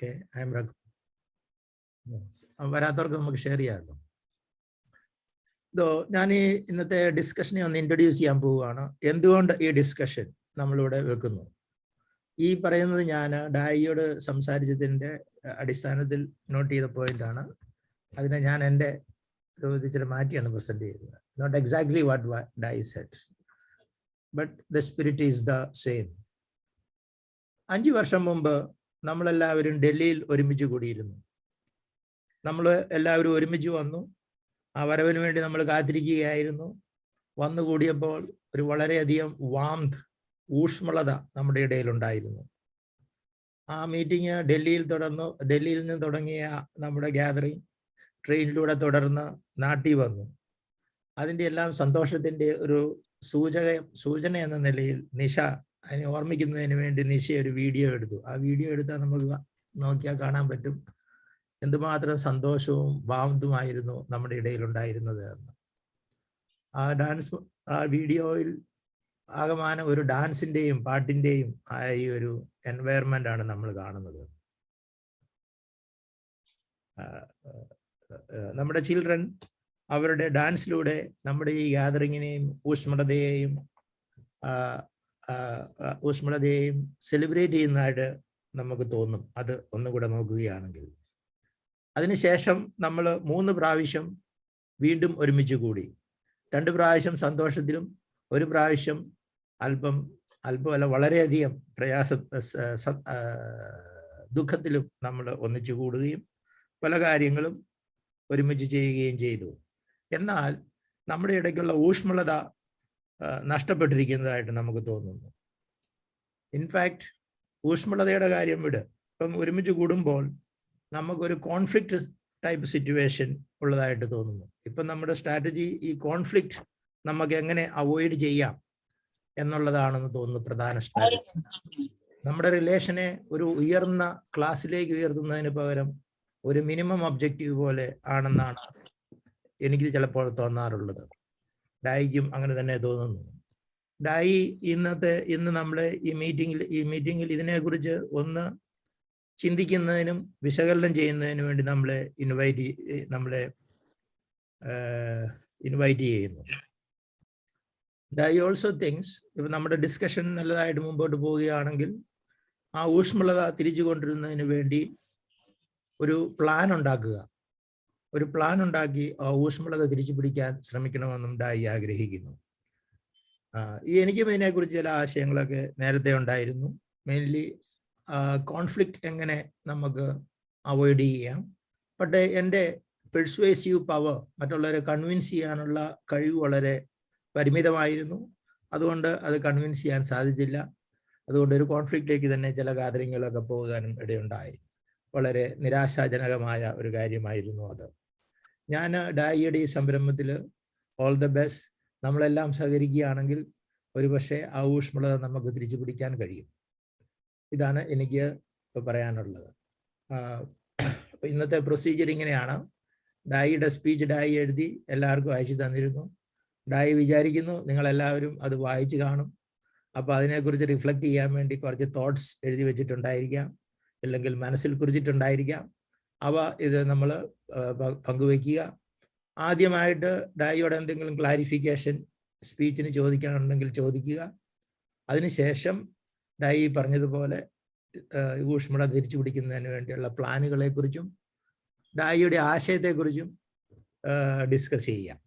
Okay, I M വരാത്തവർക്ക് നമുക്ക് share ചെയ്യാമല്ലോ. ഞാൻ ഈ ഇന്നത്തെ ഡിസ്കഷനെ ഒന്ന് ഇൻട്രൊഡ്യൂസ് ചെയ്യാൻ പോവുകയാണ്. എന്തുകൊണ്ട് ഈ ഡിസ്കഷൻ നമ്മളിവിടെ വെക്കുന്നു? ഈ പറയുന്നത് ഞാൻ ഡായിയോട് സംസാരിച്ചതിൻ്റെ അടിസ്ഥാനത്തിൽ നോട്ട് ചെയ്ത പോയിന്റ് ആണ്. അതിനെ ഞാൻ എൻ്റെ രൂപത്തിൽ മാറ്റിയാണ് പ്രസന്റ് ചെയ്തത്. Not exactly what they said, but the spirit is the same. 5 വർഷം മുമ്പ് നമ്മളെല്ലാവരും ഡൽഹിയിൽ ഒരുമിച്ച് കൂടിയിരുന്നു. നമ്മൾ എല്ലാവരും ഒരുമിച്ച് വന്നു. ആ വരവിന് വേണ്ടി നമ്മൾ കാത്തിരിക്കുകയായിരുന്നു. വന്നുകൂടിയപ്പോൾ ഒരു വളരെയധികം ഊഷ്മളത നമ്മുടെ ഇടയിലുണ്ടായിരുന്നു. ആ മീറ്റിംഗ് ഡൽഹിയിൽ നിന്ന് തുടങ്ങിയ നമ്മുടെ ഗ്യാതറിങ് ട്രെയിനിലൂടെ തുടർന്ന് നാട്ടിൽ വന്നു. അതിൻ്റെ എല്ലാം സന്തോഷത്തിൻ്റെ ഒരു സൂചന എന്ന നിലയിൽ നിഷ അതിനെ ഓർമ്മിക്കുന്നതിന് വേണ്ടി നിഷ ഒരു വീഡിയോ എടുത്തു. ആ വീഡിയോ എടുത്താൽ നമുക്ക് നോക്കിയാൽ കാണാൻ പറ്റും എന്തുമാത്രം സന്തോഷവും വാമതുമായിരുന്നു നമ്മുടെ ഇടയിൽ ഉണ്ടായിരുന്നത് എന്ന്. ആ വീഡിയോയിൽ ആകമാനം ഒരു ഡാൻസിന്റെയും പാട്ടിന്റെയും ഈ ഒരു എൻവയറമെന്റ് ആണ് നമ്മൾ കാണുന്നത്. നമ്മുടെ ചിൽഡ്രൻ അവരുടെ ഡാൻസിലൂടെ നമ്മുടെ ഈ ഗ്യാതറിങ്ങിനെയും ഊഷ്മളതയെയും സെലിബ്രേറ്റ് ചെയ്യുന്നതായിട്ട് നമുക്ക് തോന്നും. അത് ഒന്നുകൂടെ നോക്കുകയാണെങ്കിൽ അതിനുശേഷം നമ്മൾ 3 പ്രാവശ്യം വീണ്ടും ഒരുമിച്ച് കൂടി. 2 പ്രാവശ്യം സന്തോഷത്തിലും 1 പ്രാവശ്യം അല്പമല്ല വളരെയധികം ദുഃഖത്തിലും നമ്മൾ ഒന്നിച്ചു കൂടുകയും പല കാര്യങ്ങളും ഒരുമിച്ച് ചെയ്യുകയും ചെയ്തു. എന്നാൽ നമ്മുടെ ഇടയ്ക്കുള്ള ഊഷ്മളത നഷ്ടപ്പെട്ടിരിക്കുന്നതായിട്ട് നമുക്ക് തോന്നുന്നു. ഇൻഫാക്ട് ഊഷ്മളതയുടെ കാര്യം ഇപ്പം ഒരുമിച്ച് കൂടുമ്പോൾ നമുക്കൊരു കോൺഫ്ലിക്റ്റ് ടൈപ്പ് സിറ്റുവേഷൻ ഉള്ളതായിട്ട് തോന്നുന്നു. ഇപ്പം നമ്മുടെ സ്ട്രാറ്റജി ഈ കോൺഫ്ലിക്റ്റ് നമുക്ക് എങ്ങനെ അവോയ്ഡ് ചെയ്യാം എന്നുള്ളതാണെന്ന് തോന്നുന്നു പ്രധാന സ്ട്രാറ്റജി. നമ്മുടെ റിലേഷനെ ഒരു ഉയർന്ന ക്ലാസ്സിലേക്ക് ഉയർത്തുന്നതിന് പകരം ഒരു മിനിമം ഒബ്ജക്റ്റീവ് പോലെ ആണെന്നാണ് എനിക്ക് ചിലപ്പോൾ തോന്നാറുള്ളത്. ഡായിക്കും അങ്ങനെ തന്നെ തോന്നുന്നു. ഡായി ഇന്ന് നമ്മളെ ഈ മീറ്റിങ്ങിൽ ഇതിനെക്കുറിച്ച് ഒന്ന് ചിന്തിക്കുന്നതിനും വിശകലനം ചെയ്യുന്നതിനും വേണ്ടി നമ്മളെ ഇൻവൈറ്റ് ചെയ്യുന്നു. ഡായി ഓൾസോ തിങ്സ് ഇപ്പം നമ്മുടെ ഡിസ്കഷൻ നല്ലതായിട്ട് മുമ്പോട്ട് പോവുകയാണെങ്കിൽ ആ ഊഷ്മളത തിരിച്ചു കൊണ്ടിരുന്നതിന് വേണ്ടി ഒരു പ്ലാൻ ഉണ്ടാക്കി ആ ഊഷ്മളത തിരിച്ചു പിടിക്കാൻ ശ്രമിക്കണമെന്നും ഡായി ആഗ്രഹിക്കുന്നു. എനിക്കും ഇതിനെക്കുറിച്ച് ചില ആശയങ്ങളൊക്കെ നേരത്തെ ഉണ്ടായിരുന്നു. മെയിൻലി കോൺഫ്ലിക്റ്റ് എങ്ങനെ നമുക്ക് അവോയ്ഡ് ചെയ്യാം. പക്ഷേ എൻ്റെ പെർസ്വേസീവ് പവർ, മറ്റുള്ളവരെ കൺവിൻസ് ചെയ്യാനുള്ള കഴിവ് വളരെ പരിമിതമായിരുന്നു. അതുകൊണ്ട് അത് കൺവിൻസ് ചെയ്യാൻ സാധിച്ചില്ല. അതുകൊണ്ട് ഒരു കോൺഫ്ലിക്റ്റിലേക്ക് തന്നെ ചില ഗാദറിങ്ങുകളൊക്കെ പോകാനും ഇടയുണ്ടായി. വളരെ നിരാശാജനകമായ ഒരു കാര്യമായിരുന്നു അത്. ഞാൻ ഡായിയുടെ ഈ സംരംഭത്തിൽ ഓൾ ദ ബെസ്റ്റ്. നമ്മളെല്ലാം സഹകരിക്കുകയാണെങ്കിൽ ഒരുപക്ഷെ ആ ഊഷ്മളത നമുക്ക് തിരിച്ചു പിടിക്കാൻ കഴിയും. ഇതാണ് എനിക്ക് പറയാനുള്ളത്. ഇന്നത്തെ പ്രൊസീജിയർ ഇങ്ങനെയാണ്. ഡായിയുടെ സ്പീച്ച് ഡായി എഴുതി എല്ലാവർക്കും അയച്ചു തന്നിരുന്നു. ഡായി വിചാരിക്കുന്നു നിങ്ങളെല്ലാവരും അത് വായിച്ചു കാണും. അപ്പോൾ അതിനെക്കുറിച്ച് റിഫ്ലക്റ്റ് ചെയ്യാൻ വേണ്ടി കുറച്ച് തോട്ട്സ് എഴുതി വെച്ചിട്ടുണ്ടായിരിക്കാം, അല്ലെങ്കിൽ മനസ്സിൽ കുറിച്ചിട്ടുണ്ടായിരിക്കാം. ഇത് നമ്മൾ പങ്കുവയ്ക്കുക. ആദ്യമായിട്ട് ഡായിയോടെ എന്തെങ്കിലും ക്ലാരിഫിക്കേഷൻ സ്പീച്ചിന് ചോദിക്കാനുണ്ടെങ്കിൽ ചോദിക്കുക. അതിനുശേഷം ഡായി പറഞ്ഞതുപോലെ ഊഷ്മളത തിരിച്ചു പിടിക്കുന്നതിന് വേണ്ടിയുള്ള പ്ലാനുകളെക്കുറിച്ചും ഡായിയുടെ ആശയത്തെക്കുറിച്ചും ഡിസ്കസ് ചെയ്യാം.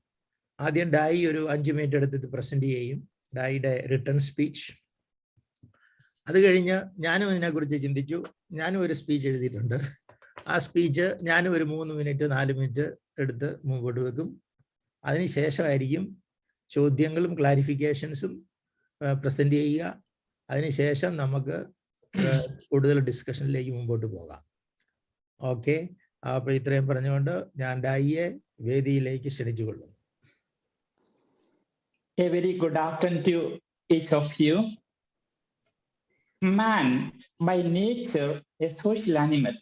ആദ്യം ഡായി ഒരു 5 മിനിറ്റ് എടുത്തിട്ട് പ്രസന്റ് ചെയ്യും, ഡായിയുടെ റിട്ടേൺ സ്പീച്ച്. അത് കഴിഞ്ഞ് ഞാനും ഇതിനെക്കുറിച്ച് ചിന്തിച്ചു. ഞാനും ഒരു സ്പീച്ച് എഴുതിയിട്ടുണ്ട്. ആ സ്പീച്ച് ഞാനും ഒരു 3 മിനിറ്റ് 4 മിനിറ്റ് എടുത്ത് മുമ്പോട്ട് വെക്കും. അതിനുശേഷമായിരിക്കും ചോദ്യങ്ങളും ക്ലാരിഫിക്കേഷൻസും പ്രസന്റ് ചെയ്യുക. അതിനുശേഷം നമുക്ക് കൂടുതൽ ഡിസ്കഷനിലേക്ക് മുമ്പോട്ട് പോകാം. ഓക്കെ, അപ്പോൾ ഇത്രയും പറഞ്ഞുകൊണ്ട് ഞാൻ ഡായിയെ വേദിയിലേക്ക് ക്ഷണിച്ചുകൊള്ളുന്നു. A very good afternoon to each of you. Man, by nature, a social animal.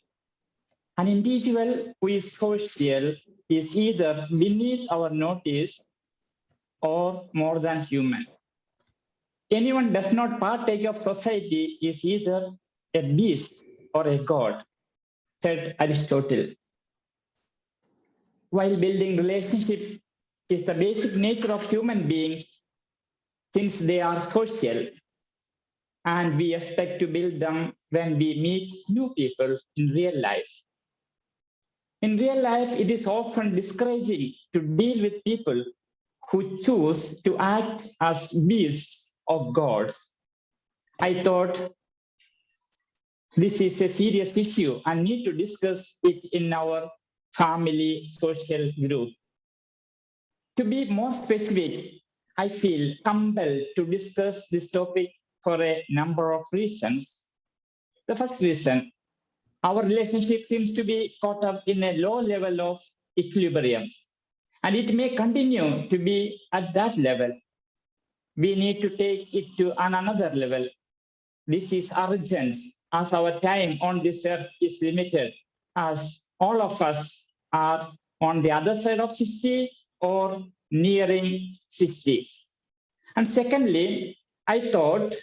An individual who is social is either beneath our notice or more than human. Anyone does not partake of society is either a beast or a god. said Aristotle. While building relationship is the basic nature of human beings, since they are social, and we expect to build them when we meet new people in real life. In real life, it is often discouraging to deal with people who choose to act as beasts of gods. I thought this is a serious issue and need to discuss it in our family social group. To be more specific, I feel compelled to discuss this topic for a number of reasons. The first reason, our relationship seems to be caught up in a low level of equilibrium, and it may continue to be at that level. We need to take it to another level. This is urgent as our time on this earth is limited, as all of us are on the other side of 60 or nearing 60. And secondly, I thought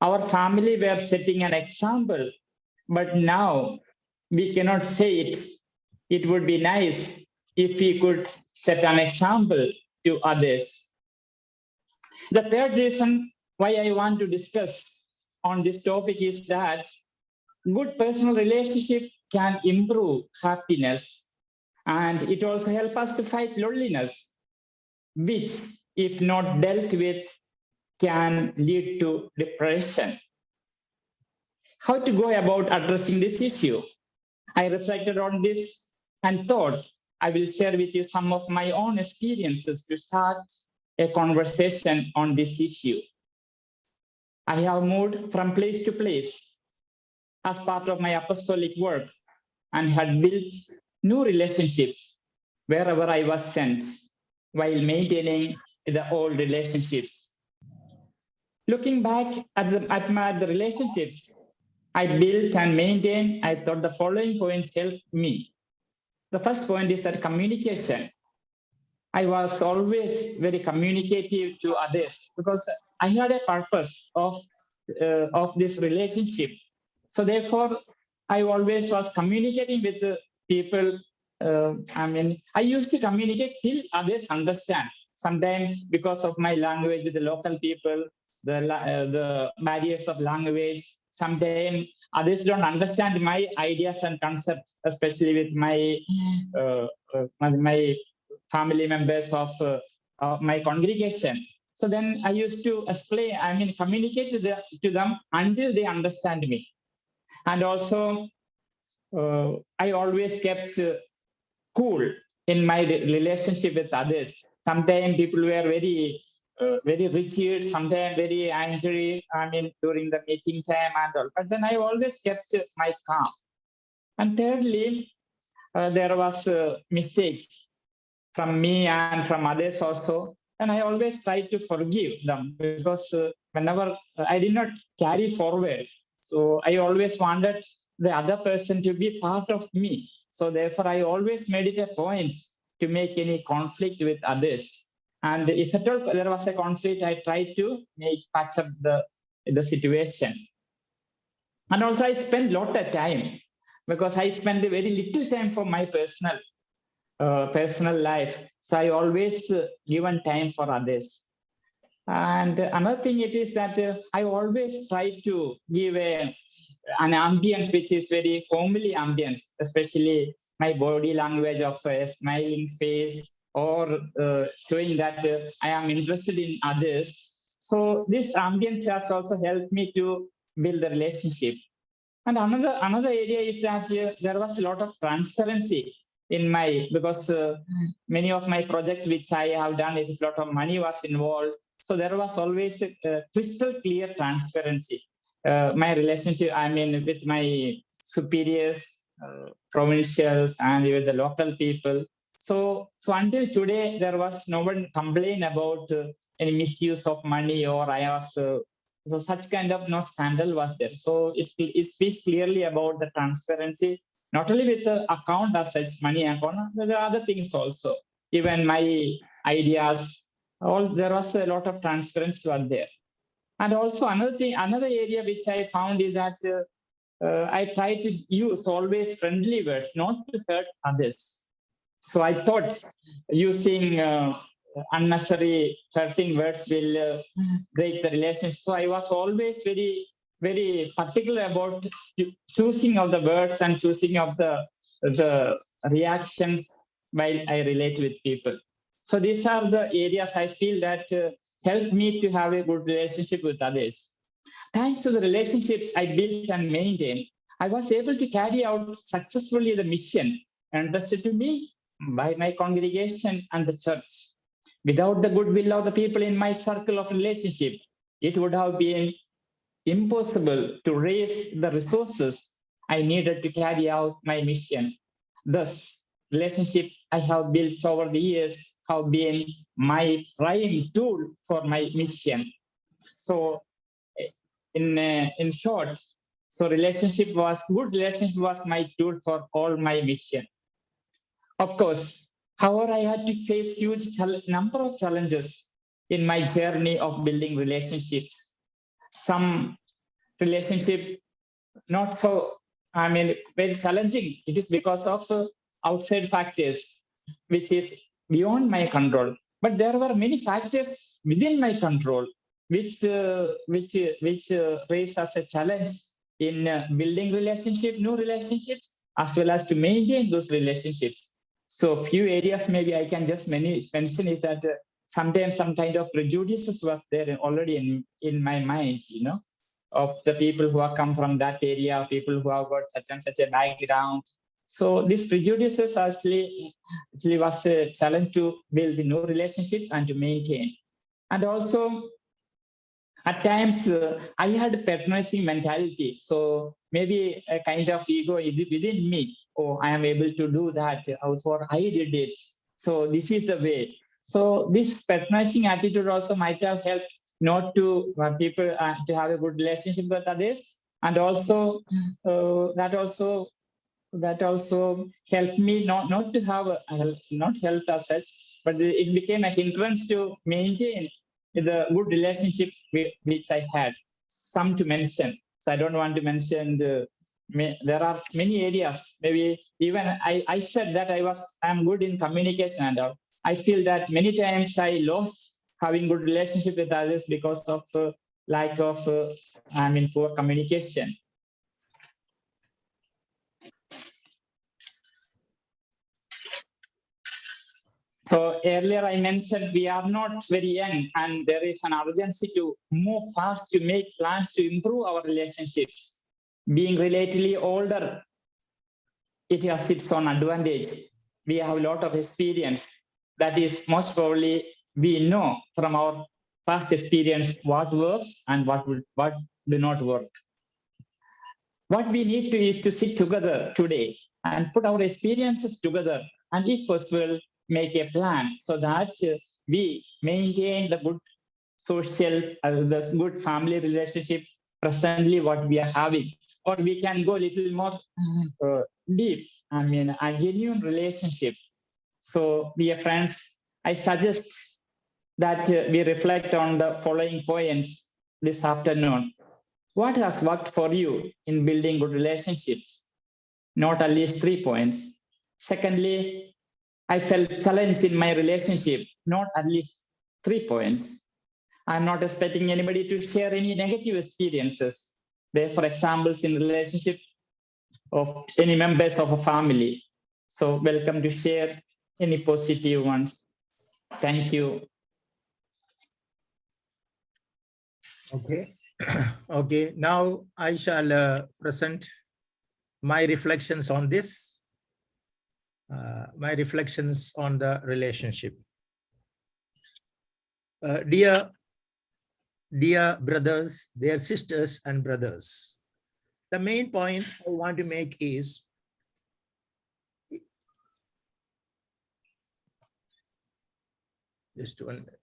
our family were setting an example, but now we cannot say it. It would be nice if we could set an example to others. The third reason why I want to discuss on this topic is that good personal relationship can improve happiness, and it also helps us to fight loneliness, which, if not dealt with, can lead to depression. How to go about addressing this issue? I reflected on this and thought I will share with you some of my own experiences to start a conversation on this issue. I have moved from place to place as part of my apostolic work and had built new relationships wherever I was sent while maintaining the old relationships. Looking back at the relationships I built and maintained, I thought the following points helped me. The first point is that communication. I was always very communicative to others because I had a purpose of this relationship. So therefore, I always was communicating with the people. I used to communicate till others understand. Sometimes because of my language with the local people, the barriers of language, sometimes others don't understand my ideas and concepts, especially with my family members of my congregation. So then I used to explain, communicate to them until they understand me. And also, I always kept cool in my relationship with others. Sometimes people were very rigid, sometimes very angry, during the meeting time and all. But then I always kept my calm. And thirdly, there was mistakes from me and from others also. And I always tried to forgive them because whenever I did not carry forward, so I always wanted the other person to be part of me. So therefore, I always made it a point to make any conflict with others. And if at all there was a conflict, I tried to patch up the situation. And also I spent a lot of time because I spent very little time for my personal life. So I always given time for others. And another thing it is that I always try to give an ambience which is very homely ambience, especially my body language of a smiling face or showing that I am interested in others. So this ambience has also helped me to build the relationship. And another area is that there was a lot of transparency in because many of my projects which I have done, a lot of money was involved. So there was always a crystal clear transparency. My relationship, with my superiors, provincials, and with the local people. So until today, there was no one complain about any misuse of money, or I was so such kind of no scandal was there. So it speaks clearly about the transparency, not only with the account as such, money account, but the other things also. Even my ideas, there was a lot of transparency was there. And also another area which I found is that I try to use always friendly words, not to hurt others. So I thought using unnecessary hurting words will break the relationship. So I was always very, very particular about choosing of the words and choosing of the reactions while I relate with people. So these are the areas I feel that help me to have a good relationship with others. Thanks to the relationships I built and maintained, I was able to carry out successfully the mission entrusted to me by my congregation and the church. Without the goodwill of the people in my circle of relationship, it would have been impossible to raise the resources I needed to carry out my mission. Thus, relationship I have built over the years have been my prime tool for my mission. So in short, so good relationship was my tool for all my mission. Of course, however, I had to face huge number of challenges in my journey of building relationships. Some relationships not so, very challenging. It is because of outside factors, which is beyond my control. But there were many factors within my control, which raise as a challenge in building new relationships, as well as to maintain those relationships. So few areas maybe I can just mention is that sometimes some kind of prejudices was there already in my mind, of the people who have come from that area, people who have got such and such a background. So these prejudices actually was a challenge to build new relationships and to maintain. And also, at times, I had a patronizing mentality. So maybe a kind of ego within me. Oh, I am able to do that. Or I did it. So this is the way. So this patronizing attitude also might have helped not to people to have a good relationship with others, and also that also helped me not to have not helped as such, but it became a hindrance to maintain the good relationship which I had. Some to mention, so I don't want to mention there are many areas. Maybe even I said that I'm good in communication and all. I feel that many times I lost having good relationship with others because of lack of poor communication. So earlier I mentioned we are not very young and there is an urgency to move fast to make plans to improve our relationships. Being relatively older, it has its own advantage. We have a lot of experience. That is most probably we know from our past experience what works and what do not work. What we need to is to sit together today and put our experiences together, and if possible, make a plan so that we maintain the good social, the good family relationship presently what we are having, or we can go a little more deep. A genuine relationship. So, dear friends, I suggest that we reflect on the following points this afternoon. What has worked for you in building good relationships? Not at least 3 points. Secondly, I felt challenged in my relationship, not at least 3 points. I'm not expecting anybody to share any negative experiences. There, for examples in relationship of any members of a family. So welcome to share any positive ones. Thank you. Okay. Okay. Now I shall present my reflections on this. My reflections on the relationship. Dear brothers, dear sisters and brothers, the main point I want to make is just 1 minute.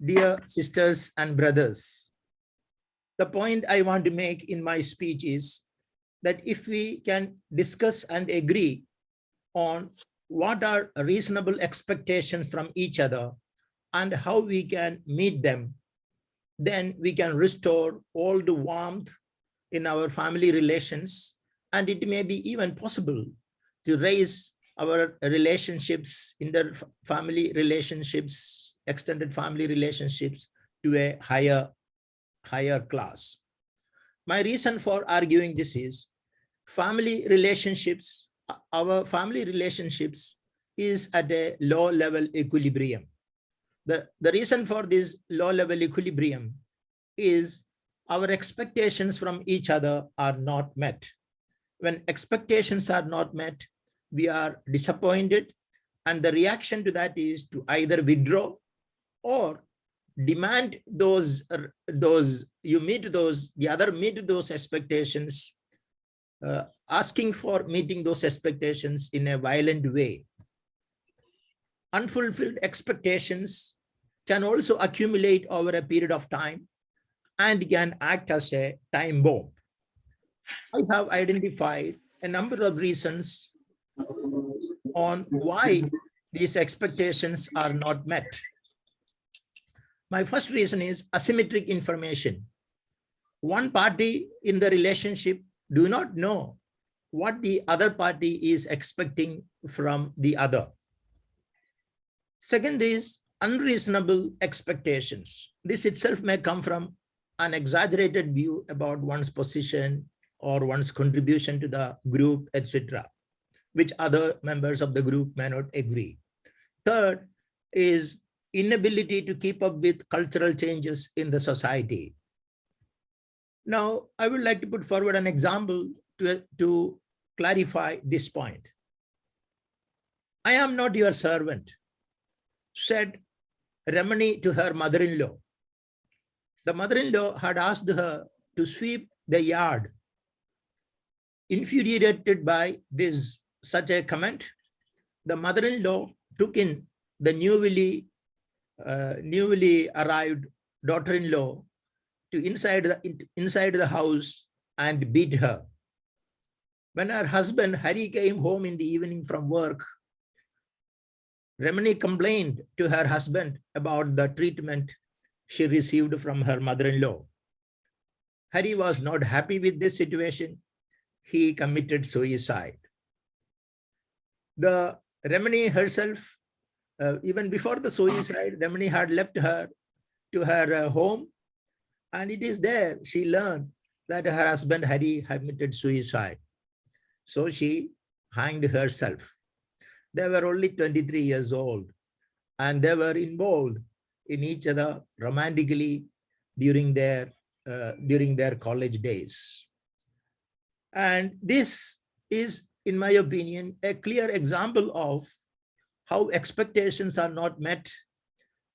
Dear sisters and brothers, the point I want to make in my speech is that if we can discuss and agree on what are reasonable expectations from each other and how we can meet them, then we can restore all the warmth in our family relations, and it may be even possible to raise our relationships, family relationships, extended family relationships to a higher class. My reason for arguing this is family relationships, our family relationships is at a low level equilibrium. The reason for this low level equilibrium is our expectations from each other are not met. When expectations are not met, we are disappointed, and the reaction to that is to either withdraw or demand the other meet those expectations, asking for meeting those expectations in a violent way. Unfulfilled expectations can also accumulate over a period of time and can act as a time bomb. I have identified a number of reasons on why these expectations are not met. My first reason is asymmetric information. One party in the relationship do not know what the other party is expecting from the other. Second is unreasonable expectations. This itself may come from an exaggerated view about one's position or one's contribution to the group, etc., which other members of the group may not agree. Third is inability to keep up with cultural changes in the society. Now, I would like to put forward an example to clarify this point. I am not your servant, said Ramani to her mother-in-law. The mother-in-law had asked her to sweep the yard. Infuriated by such a comment, the mother-in-law took in the newly arrived daughter-in-law to inside the house and beat her. When her husband Hari came home in the evening from work, Ramani complained to her husband about the treatment she received from her mother-in-law. Hari was not happy with this situation. He committed suicide. The Ramani herself, even before the suicide, Ramani had left her to her home, and it is there she learned that her husband Hari had committed suicide. So she hanged herself. They were only 23 years old, and they were involved in each other romantically during their college days. And this is, in my opinion, a clear example of how expectations are not met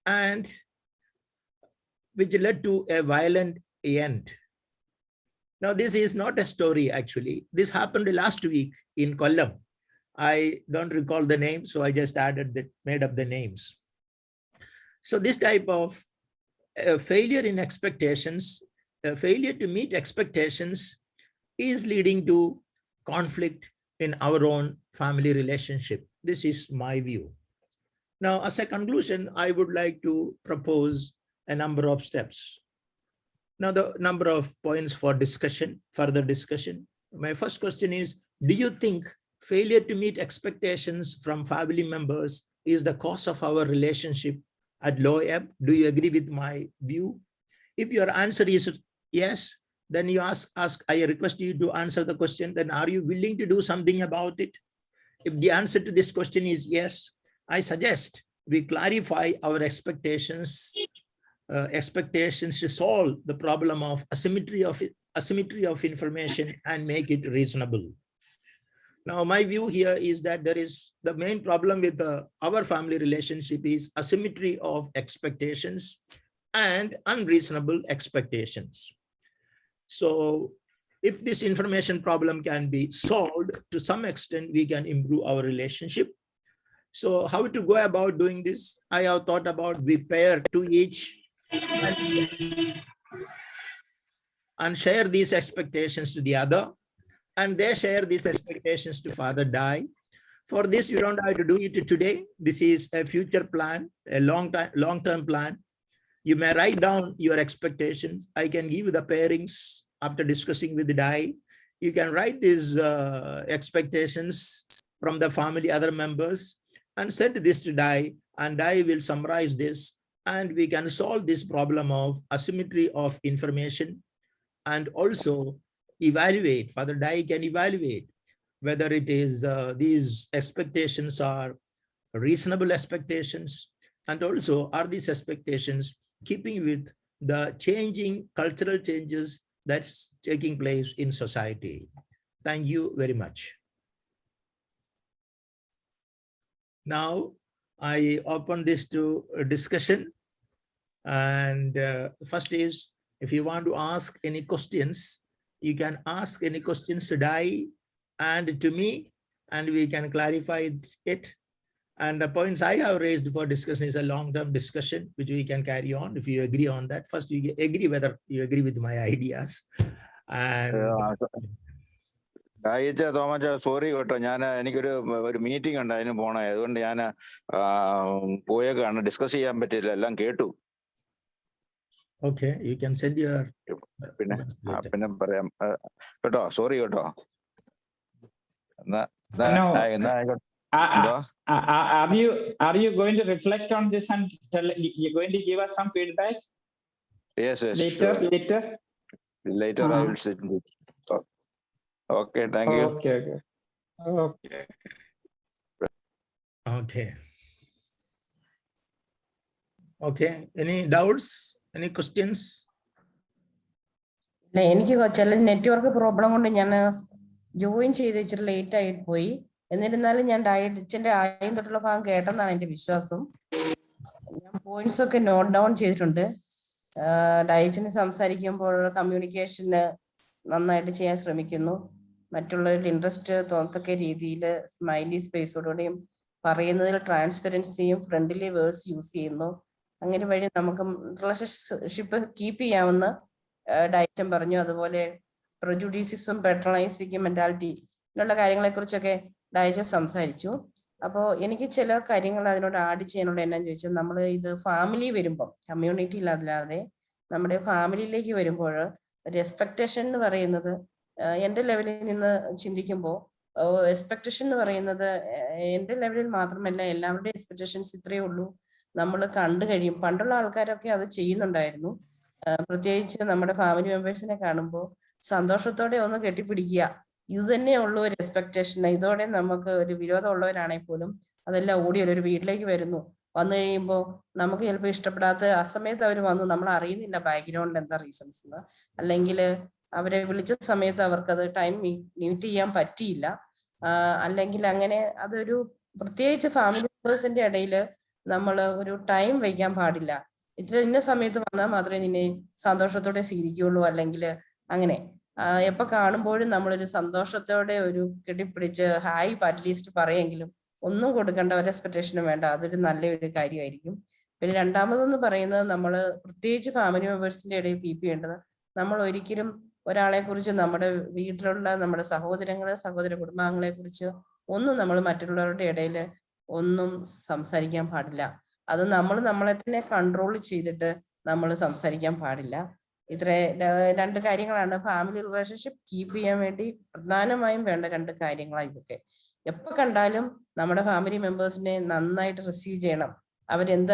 and which led to a violent end. Now, this is not a story, actually. This happened last week in Kollam. I don't recall the name, so I just made up the names. So this type of failure in expectations, failure to meet expectations is leading to conflict in our own family relationship. This is my view. Now, as a conclusion, I would like to propose a number of steps. Now, the number of points for discussion, further discussion. My first question is, do you think failure to meet expectations from family members is the cause of our relationship at low ebb? Do you agree with my view? If your answer is yes, then you I request you to answer the question, then are you willing to do something about it? If the answer to this question is yes, I suggest we clarify our expectations to solve the problem of asymmetry of information and make it reasonable. Now, my view here is that the main problem with our family relationship is asymmetry of expectations and unreasonable expectations. So if this information problem can be solved to some extent, we can improve our relationship. So how to go about doing this? I have thought about we pair to each and share these expectations to the other, and they share these expectations to Father Dai. For this, you don't have to do it today. This is a future plan, a long-term plan. You may write down your expectations. I can give the pairings after discussing with the DAI. You can write these expectations from the family, other members, and send this to DAI, and DAI will summarize this, and we can solve this problem of asymmetry of information, and also evaluate, Father DAI can evaluate whether it is these expectations are reasonable expectations, and also are these expectations keeping with the changing cultural changes that's taking place in society. Thank you very much. Now I open this to a discussion, and first is, if you want to ask any questions, you can ask any questions to DAI and to me, and we can clarify it. And the points I have raised for discussion is a long-term discussion, which we can carry on if you agree on that. First, you agree whether you agree with my ideas. And sorry കേട്ടോ, ഞാൻ എനിക്കൊരു meeting ഉണ്ട്, അതിന് പോണേ. അതുകൊണ്ട് ഞാൻ പോയേക്കാണ്, discuss ചെയ്യാൻ പറ്റില്ല, എല്ലാം കേട്ടു. Okay, you can send your. പിന്നെ പറയാം കേട്ടോ, സോറി കേട്ടോ. Are you going to reflect on this and you're going to give us some feedback? Yes, later, sure. Later I will sit with. Okay, thank you. Okay, any doubts, any questions? എനിക്ക് ചില network problem കൊണ്ട് ഞാൻ join ചെയ്ത് ഇച്ചിരി late ആയിട്ട് പോയി. എന്നിരുന്നാലും ഞാൻ ഡയറ്റിന്റെ ആദ്യം തൊട്ടുള്ള ഭാഗം കേട്ടെന്നാണ് എന്റെ വിശ്വാസം. ഞാൻ പോയിന്റ്സ് ഒക്കെ നോട്ട് ഡൗൺ ചെയ്തിട്ടുണ്ട്. ഡയറ്റിന് സംസാരിക്കുമ്പോൾ കമ്മ്യൂണിക്കേഷന് നന്നായിട്ട് ചെയ്യാൻ ശ്രമിക്കുന്നു. മറ്റുള്ളവരുടെ ഇൻട്രസ്റ്റ് തോന്നത്തക്ക രീതിയിൽ സ്മൈലി സ്പേസോടുകൂടിയും പറയുന്നതിൽ ട്രാൻസ്പെറൻസിയും ഫ്രണ്ട്ലി വേർഡ്സ് യൂസ് ചെയ്യുന്നു. അങ്ങനെ വഴി നമുക്ക് റിലേഷൻഷിപ്പ് കീപ്പ് ചെയ്യാമെന്ന് ഡയറ്റൻ പറഞ്ഞു. അതുപോലെ പ്രജുഡീസിസും പെട്രണൈസിങ് മെന്റാലിറ്റി എന്നുള്ള കാര്യങ്ങളെ കുറിച്ചൊക്കെ ഡയറ്റൻ സംസാരിച്ചു. അപ്പോൾ എനിക്ക് ചില കാര്യങ്ങൾ അതിനോട് ആഡ് ചെയ്യാനുള്ള എന്നാന്ന് ചോദിച്ചാൽ, നമ്മൾ ഇത് ഫാമിലി വരുമ്പോൾ, കമ്മ്യൂണിറ്റിയിലല്ലാതെ നമ്മുടെ ഫാമിലിയിലേക്ക് വരുമ്പോൾ ഒരു എക്സ്പെക്ടേഷൻ എന്ന് പറയുന്നത്, എൻ്റെ ലെവലിൽ നിന്ന് ചിന്തിക്കുമ്പോൾ എക്സ്പെക്ടേഷൻ എന്ന് പറയുന്നത് എൻ്റെ ലെവലിൽ മാത്രമല്ല, എല്ലാവരുടെയും എക്സ്പെക്ടേഷൻസ് ഇത്രയേ ഉള്ളൂ. നമ്മൾ കണ്ടു കഴിയും. പണ്ടുള്ള ആൾക്കാരൊക്കെ അത് ചെയ്യുന്നുണ്ടായിരുന്നു. പ്രത്യേകിച്ച് നമ്മുടെ ഫാമിലി മെമ്പേഴ്സിനെ കാണുമ്പോൾ സന്തോഷത്തോടെ ഒന്ന് കെട്ടിപ്പിടിക്കുക, ഇത് തന്നെയുള്ള ഒരു എക്സ്പെക്ടേഷൻ. ഇതോടെ നമുക്ക് ഒരു വിരോധമുള്ളവരാണെങ്കിൽ പോലും അതെല്ലാം ഓടി ഒരു വീട്ടിലേക്ക് വന്നു കഴിയുമ്പോൾ നമുക്ക് ചിലപ്പോൾ ഇഷ്ടപ്പെടാത്ത ആ സമയത്ത് അവർ വന്നു, നമ്മൾ അറിയുന്നില്ല ബാക്ക്ഗ്രൗണ്ട് എന്താ റീസൺസ് എന്ന്, അല്ലെങ്കിൽ അവരെ വിളിച്ച സമയത്ത് അവർക്കത് ടൈം മീറ്റ് ചെയ്യാൻ പറ്റിയില്ല, അല്ലെങ്കിൽ അങ്ങനെ അതൊരു പ്രത്യേകിച്ച് ഫാമിലി മെമ്പേഴ്സിന്റെ ഇടയിൽ നമ്മൾ ഒരു ടൈം വയ്ക്കാൻ പാടില്ല. ഇന്ന സമയത്ത് വന്നാൽ മാത്രമേ നിന്നെ സന്തോഷത്തോടെ സ്വീകരിക്കുകയുള്ളൂ, അല്ലെങ്കിൽ അങ്ങനെ എപ്പോ കാണുമ്പോഴും നമ്മളൊരു സന്തോഷത്തോടെ ഒരു കെട്ടിപ്പിടിച്ച് ഹായ് അറ്റ്ലീസ്റ്റ് പറയെങ്കിലും ഒന്നും കൊടുക്കേണ്ട ഒരു എക്സ്പെക്ടേഷനും വേണ്ട. അതൊരു നല്ലൊരു കാര്യമായിരിക്കും. പിന്നെ രണ്ടാമതെന്ന് പറയുന്നത്, നമ്മൾ പ്രത്യേകിച്ച് ഫാമിലി മെമ്പേഴ്സിന്റെ ഇടയിൽ കീപ്പ് ചെയ്യേണ്ടത്, നമ്മൾ ഒരിക്കലും ഒരാളെ കുറിച്ച്, നമ്മുടെ വീട്ടിലുള്ള നമ്മുടെ സഹോദര കുടുംബാംഗങ്ങളെ കുറിച്ച് ഒന്നും നമ്മൾ മറ്റുള്ളവരുടെ ഇടയിൽ ഒന്നും സംസാരിക്കാൻ പാടില്ല. അത് നമ്മളെ തന്നെ കൺട്രോൾ ചെയ്തിട്ട് നമ്മൾ സംസാരിക്കാൻ പാടില്ല. ഇത്ര രണ്ട് കാര്യങ്ങളാണ് ഫാമിലി റിലേഷൻഷിപ്പ് കീപ്പ് ചെയ്യാൻ വേണ്ടി പ്രധാനമായും വേണ്ട രണ്ട് കാര്യങ്ങളാണ് ഇതൊക്കെ. എപ്പോ കണ്ടാലും നമ്മുടെ ഫാമിലി മെമ്പേഴ്സിനെ നന്നായിട്ട് റിസീവ് ചെയ്യണം.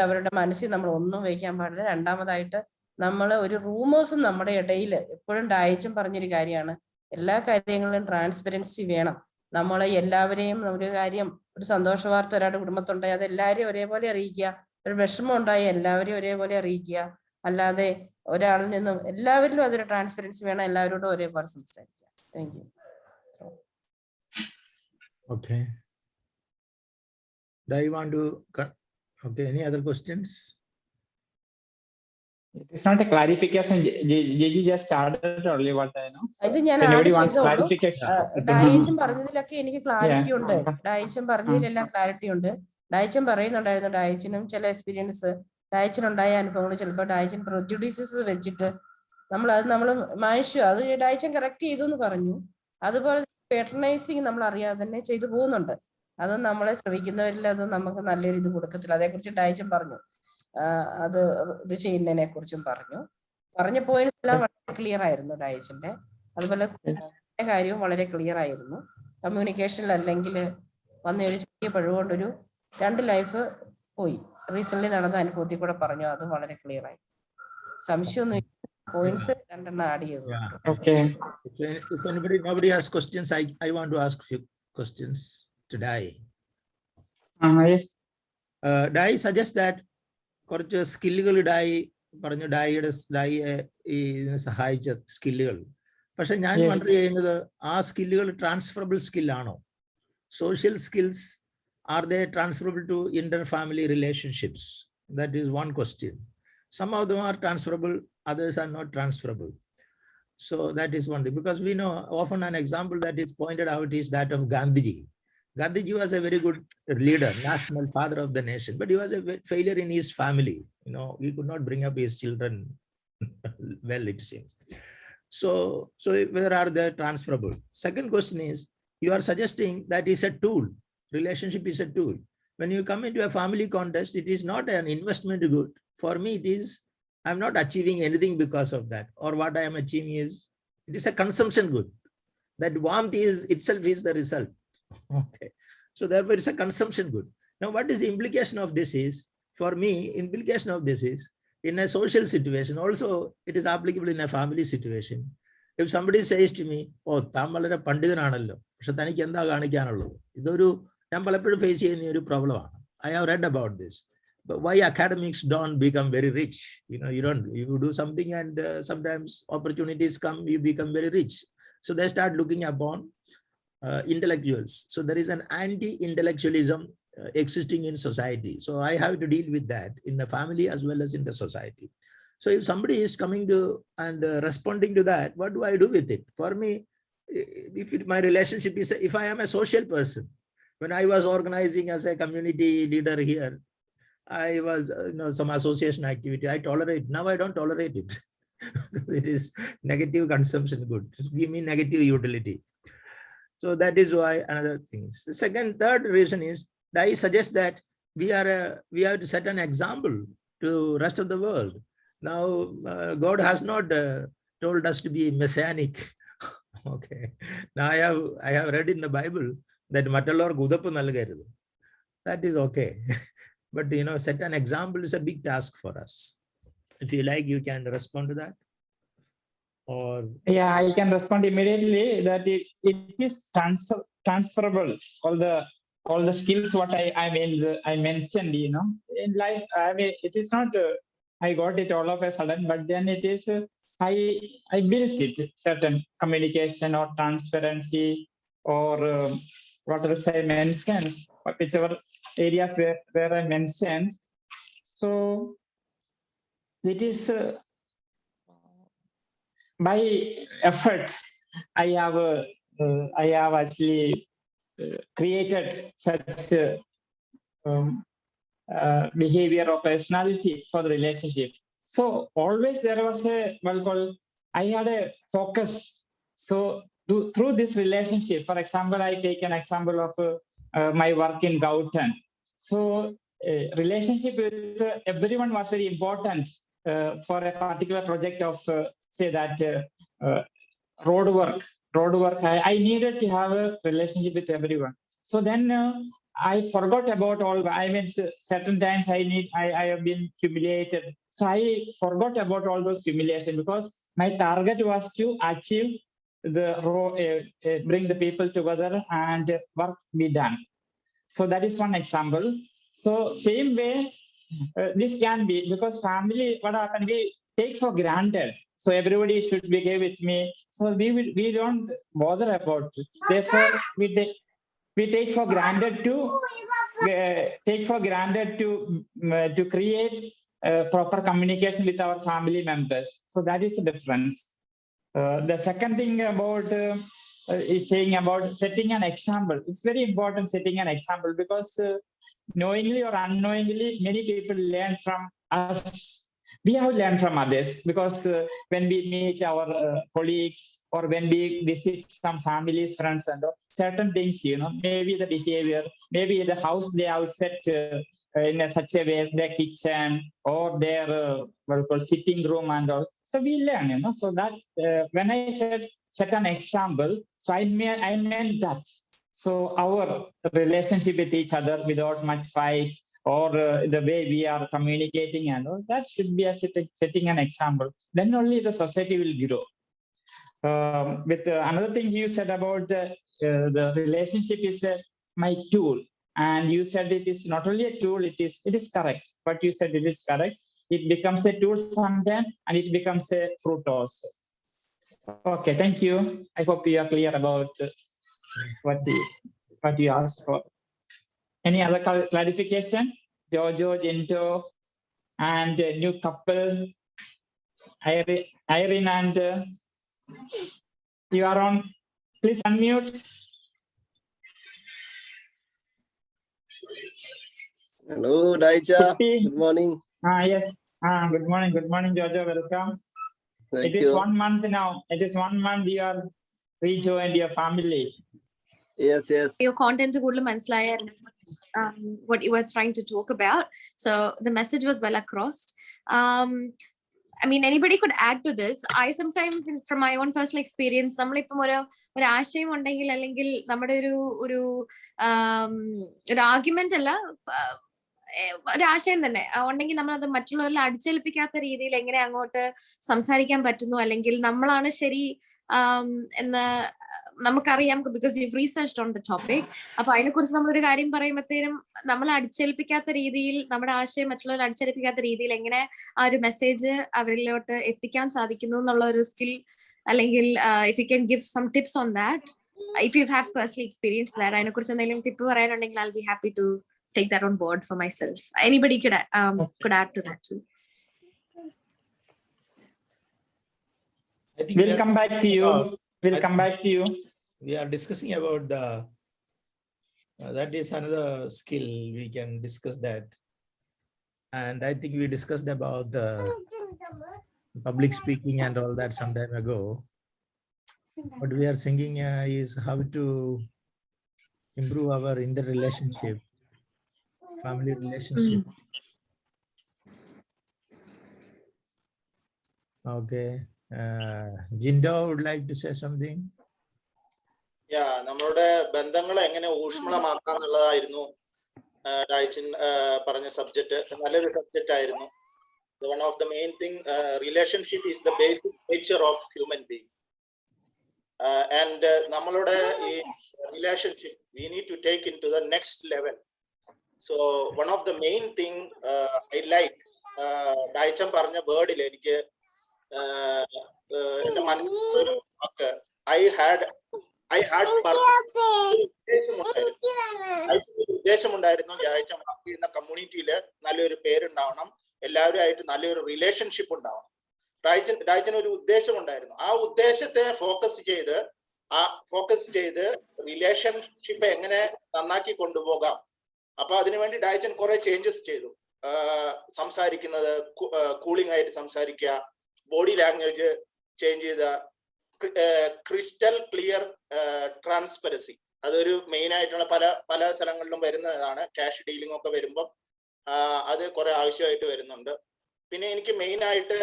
അവരുടെ മനസ്സിൽ നമ്മൾ ഒന്നും വയ്ക്കാൻ പാടില്ല. രണ്ടാമതായിട്ട് നമ്മൾ ഒരു റൂമേഴ്സും നമ്മുടെ ഇടയിൽ എപ്പോഴും ഡയച്ചും പറഞ്ഞൊരു കാര്യമാണ്, എല്ലാ കാര്യങ്ങളിലും ട്രാൻസ്പെറൻസി വേണം. നമ്മളെ എല്ലാവരെയും ഒരു കാര്യം, ഒരു സന്തോഷ വാർത്ത ഒരാളുടെ കുടുംബത്തുണ്ടായി അത് എല്ലാവരെയും ഒരേപോലെ അറിയിക്കുക, ഒരു വിഷമം ഉണ്ടായി എല്ലാവരെയും ഒരേപോലെ അറിയിക്കുക, അല്ലാതെ ഒരാളിൽ നിന്നും എല്ലാവരിലും അതൊരു ട്രാൻസ്പെറൻസി വേണം, എല്ലാവരോടും ഒരേപോലെ സംസാരിക്കുക. Thank you. Okay. Do you want to? Okay. Any other questions? It's not a clarification. Gigi just started only what I know. ഇത് ഞാൻ ഡയച്ചും പറഞ്ഞതിലൊക്കെ എനിക്ക് ക്ലാരിറ്റി ഉണ്ട്. ഡയച്ചും പറഞ്ഞതിലെല്ലാം ക്ലാരിറ്റി ഉണ്ട്. ഡയച്ചും പറയുന്നുണ്ടായിരുന്നു, ഡയച്ചിനും ചില എക്സ്പീരിയൻസ്, ഡയച്ചിനുണ്ടായ അനുഭവങ്ങൾ ചിലപ്പോൾ ഡയച്ചിൻ പ്രൊജുഡീസസ് വെച്ചിട്ട് നമ്മൾ മനുഷ്യ അത് ഡയച്ചൻ കറക്റ്റ് ചെയ്തു എന്ന് പറഞ്ഞു. അതുപോലെ പേട്രണൈസിങ് നമ്മൾ അറിയാതെ തന്നെ ചെയ്തു പോകുന്നുണ്ട്. അത് നമ്മളെ ശ്രമിക്കുന്നവരിൽ അത് നമുക്ക് നല്ലൊരു ഇത് കൊടുക്കത്തില്ല. അതേക്കുറിച്ച് ഡയച്ചൻ പറഞ്ഞു. അത് ഇത് ചെയ്യുന്നതിനെ കുറിച്ചും പറഞ്ഞ പോയിന്റ്സ് എല്ലാം വളരെ ക്ലിയർ ആയിരുന്നു ഡയച്ചിന്റെ. അതുപോലെ കാര്യവും വളരെ ക്ലിയർ ആയിരുന്നു. കമ്മ്യൂണിക്കേഷനിൽ അല്ലെങ്കിൽ വന്ന ഒരു ചെറിയ പിഴവുകൊണ്ടൊരു 2 ലൈഫ് പോയി. റീസെന്റ് നടന്ന അനുഭവത്തിൽ കൂടെ പറഞ്ഞു, അത് വളരെ ക്ലിയർ ആയി. സംശയമൊന്നും പോയിന്റ്സ് 2 ആഡ് ചെയ്തു. Okay. If nobody has questions, I want to ask few questions to Dai. Yes. Dai suggests that കുറച്ച് സ്കില്ലുകൾ പറഞ്ഞു, ഡായിയെ സഹായിച്ച സ്കില്ലുകൾ. പക്ഷെ ഞാൻ Yes. വണ്ടർ ചെയ്യുന്നത്, ആ സ്കില്ലുകൾ transferable സ്കില്ലാണോ? Social skills, are they transferable to inter-family relationships? That is one question. Some of them are transferable, others are not transferable. So that is one thing, because we know often an example that is pointed out is that of Gandhiji. Gandhiji was a very good leader, national father of the nation, but he was a failure in his family. He could not bring up his children well, it seems. So whether are they transferable? Second question is, you are suggesting that is a tool. Relationship is a tool. When you come into a family context, it is not an investment good. For me, it is, I'm not achieving anything because of that, or what I am achieving is, it is a consumption good. That warmth is itself is the result. Okay. So therefore it's a consumption good. Now, what is the implication of this is, for me, implication of this is, in a social situation, also it is applicable in a family situation. If somebody says to me, oh, താൻ വളരെ പണ്ഡിതനാണല്ലോ, പക്ഷെ തനിക്ക് എന്താ കാണിക്കാനുള്ളത്? ഇതൊരു ഞാൻ പലപ്പോഴും face ചെയ്യുന്ന ഒരു പ്രോബ്ലമാണ്. I have read about this. But why academics don't become very rich? You do something and sometimes opportunities come, you become very rich. So they start looking upon intellectuals. So there is an anti-intellectualism existing in society. So I have to deal with that in the family as well as in the society. So if somebody is coming to and responding to that, what do I do with it? For me, my relationship is, if I am a social person, when I was organizing as a community leader here, I was, some association activity, I tolerate. Now I don't tolerate it. It is negative consumption good. Just give me negative utility. So that is why another thing. The third reason is, I suggest that we have to set an example to rest of the world. Now, God has not told us to be messianic. Okay. Now I have read in the Bible that mattallavർക്ക് ഉതപ്പ് നൽകരുത്. That is okay. But set an example is a big task for us. If you like, you can respond to that. Or Yeah, I can respond immediately that it is transferable. All the skills what I mentioned, in life. I mean, it is not I got it all of a sudden, but then it is I built it. Certain communication or transparency or what else I mentioned, whichever areas where I mentioned. So it is by effort I have actually created such behavior or personality for the relationship. So always there was I had a focus. So through this relationship, for example, I take an example of my work in Gautan. So relationship with everyone was very important for a particular project of say that road work. I needed to have a relationship with everyone. So then I forgot about all. I mean, certain times I have been humiliated. So I forgot about all those humiliation because my target was to achieve bring the people together and work be done. So that is one example. So same way, this can be because family, what happened, we take for granted. So everybody should be here with me. So we don't bother about it. Therefore, we take for granted to create proper communication with our family members. So that is the difference. The second thing about is saying about setting an example. It's very important setting an example because knowingly or unknowingly, many people learn from us. We have learned from others because when we meet our colleagues or when we visit some families, friends, and certain things, maybe the behavior, maybe the house they have set in such a way, their kitchen or their sitting room and all. So we learn, so that when I said set an example, so I meant that. So our relationship with each other without much fight, or the way we are communicating and all, that should be a setting an example. Then only the society will grow. With another thing you said about the relationship is my tool. And you said it is not only a tool, it is correct. But you said it is correct. It becomes a tool sometime and it becomes a fruit also. Okay, thank you. I hope you are clear about what you asked for. Any other clarification? Jojo, Gento, and new couple, Irene and you are on. Please unmute. Hello, Daicha. Kitty. Good morning. Yes. Good morning, Jojo. Welcome. Thank It is you. 1 month now. It is 1 month you are rejoined your family. Yes. Your content what you were trying to talk about. So the message was well across. I mean, anybody could add to this. I sometimes, from my own personal experience, argument ഒരാശയം തന്നെ ഉണ്ടെങ്കിൽ നമ്മളത് മറ്റുള്ളവരിൽ അടിച്ചേൽപ്പിക്കാത്ത രീതിയിൽ എങ്ങനെ അങ്ങോട്ട് സംസാരിക്കാൻ പറ്റുന്നു, അല്ലെങ്കിൽ നമ്മളാണ് ശരി എന്ന് നമുക്കറിയാം, because you researched on the topic. അപ്പൊ അതിനെക്കുറിച്ച് നമ്മളൊരു കാര്യം പറയുമ്പോഴത്തേനും നമ്മൾ അടിച്ചേൽപ്പിക്കാത്ത രീതിയിൽ, നമ്മുടെ ആശയം മറ്റുള്ളവർ അടിച്ചേൽപ്പിക്കാത്ത രീതിയിൽ എങ്ങനെ ആ ഒരു മെസ്സേജ് അവരിലോട്ട് എത്തിക്കാൻ സാധിക്കുന്നു എന്നുള്ള ഒരു സ്കിൽ, അല്ലെങ്കിൽ if you can give some tips on that, if you have personally experience that, അതിനെക്കുറിച്ച് എന്തെങ്കിലും ടിപ്പ് പറയാനുണ്ടെങ്കിൽ I will be happy to take that on board for myself. Anybody could add to that too. I think We'll come back to you. We are discussing about the that is another skill, we can discuss that. And I think we discussed about the public speaking and all that some time ago. What we are thinking is how to improve our interrelationship, family relationship. Okay. Jindo would like to say something. നമ്മളുടെ ബന്ധങ്ങൾ എങ്ങനെ ഊഷ്മളമാക്കാം എന്നുള്ളതായിരുന്നു ഡായിച്ചൻ പറഞ്ഞ subject. നല്ലൊരു subject ആയിരുന്നു. One of the main thing, relationship is the basic nature of human being. And നമ്മളുടെ ഈ relationship we need to take into the next level. So one of the main thing I like, Daichan പറഞ്ഞ വേർഡിൽ എനിക്ക് എന്റെ മനസ്സിൽ I had ഉദ്ദേശമുണ്ടായിരുന്നു. Daichan work ചെയ്യുന്ന കമ്മ്യൂണിറ്റിയില് നല്ലൊരു പേരുണ്ടാവണം, എല്ലാവരുമായിട്ട് നല്ലൊരു റിലേഷൻഷിപ്പ് ഉണ്ടാവണം. ഡായിച്ചൻ ഒരു ഉദ്ദേശമുണ്ടായിരുന്നു. ആ ഉദ്ദേശത്തെ ഫോക്കസ് ചെയ്ത് റിലേഷൻഷിപ്പ് എങ്ങനെ നന്നാക്കി കൊണ്ടുപോകാം. അപ്പൊ അതിനുവേണ്ടി ഡായിച്ചൻ കുറെ ചേഞ്ചസ് ചെയ്തു. സംസാരിക്കുന്നത് കൂളിംഗ് ആയിട്ട് സംസാരിക്കുക, ബോഡി ലാംഗ്വേജ് ചേഞ്ച് ചെയ്ത, ക്രിസ്റ്റൽ ക്ലിയർ ട്രാൻസ്പെറൻസി, അതൊരു മെയിൻ ആയിട്ടുള്ള പല സ്ഥലങ്ങളിലും വരുന്നതാണ്. ക്യാഷ് ഡീലിംഗ് ഒക്കെ വരുമ്പം അത് കുറെ ആവശ്യമായിട്ട് വരുന്നുണ്ട്. പിന്നെ എനിക്ക് മെയിൻ ആയിട്ട്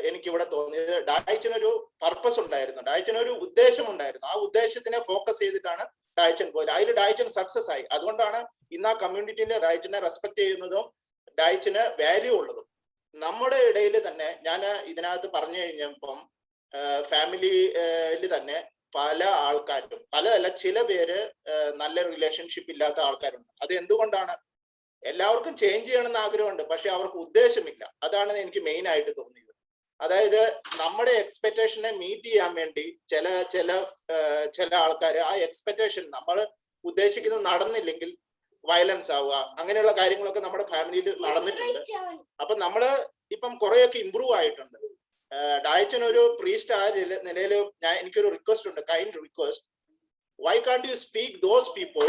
എനിക്കിവിടെ തോന്നിയത് ഡായിച്ചനൊരു പർപ്പസ് ഉണ്ടായിരുന്നു, ഡായിച്ചനൊരു ഉദ്ദേശം ഉണ്ടായിരുന്നു. ആ ഉദ്ദേശത്തിനെ ഫോക്കസ് ചെയ്തിട്ടാണ് ഡായിച്ചൻ പോയത്. അതിൽ ഡായിച്ചൻ സക്സസ് ആയി. അതുകൊണ്ടാണ് ഇന്ന് ആ കമ്മ്യൂണിറ്റിയിൽ ഡായിച്ചനെ റെസ്പെക്ട് ചെയ്യുന്നതും ഡായിച്ചന് വാല്യൂ ഉള്ളതും. നമ്മുടെ ഇടയിൽ തന്നെ ഞാൻ ഇതിനകത്ത് പറഞ്ഞു കഴിഞ്ഞപ്പം ഫാമിലിയിൽ തന്നെ പല ആൾക്കാരും, ചില പേര് നല്ല റിലേഷൻഷിപ്പ് ഇല്ലാത്ത ആൾക്കാരുണ്ട്. അത് എന്തുകൊണ്ടാണ്? എല്ലാവർക്കും ചേഞ്ച് ചെയ്യണമെന്ന് ആഗ്രഹമുണ്ട്, പക്ഷെ അവർക്ക് ഉദ്ദേശമില്ല. അതാണ് എനിക്ക് മെയിൻ ആയിട്ട് തോന്നിയത്. അതായത് നമ്മുടെ എക്സ്പെക്ടേഷനെ മീറ്റ് ചെയ്യാൻ വേണ്ടി ചില ആൾക്കാർ ആ എക്സ്പെക്ടേഷൻ നമ്മൾ ഉദ്ദേശിക്കുന്നത് നടന്നില്ലെങ്കിൽ വയലൻസ് ആവുക, അങ്ങനെയുള്ള കാര്യങ്ങളൊക്കെ നമ്മുടെ ഫാമിലിയിൽ നടന്നിട്ടുണ്ട്. അപ്പൊ നമ്മള് ഇപ്പം കുറെയൊക്കെ ഇമ്പ്രൂവ് ആയിട്ടുണ്ട്. ഡായിച്ചൻ ഒരു പ്രീസ്റ്റ് ആ നിലയിൽ എനിക്കൊരു റിക്വസ്റ്റ് ഉണ്ട്, കൈൻഡ് റിക്വസ്റ്റ്. വൈ കാണ്ട് you speak those people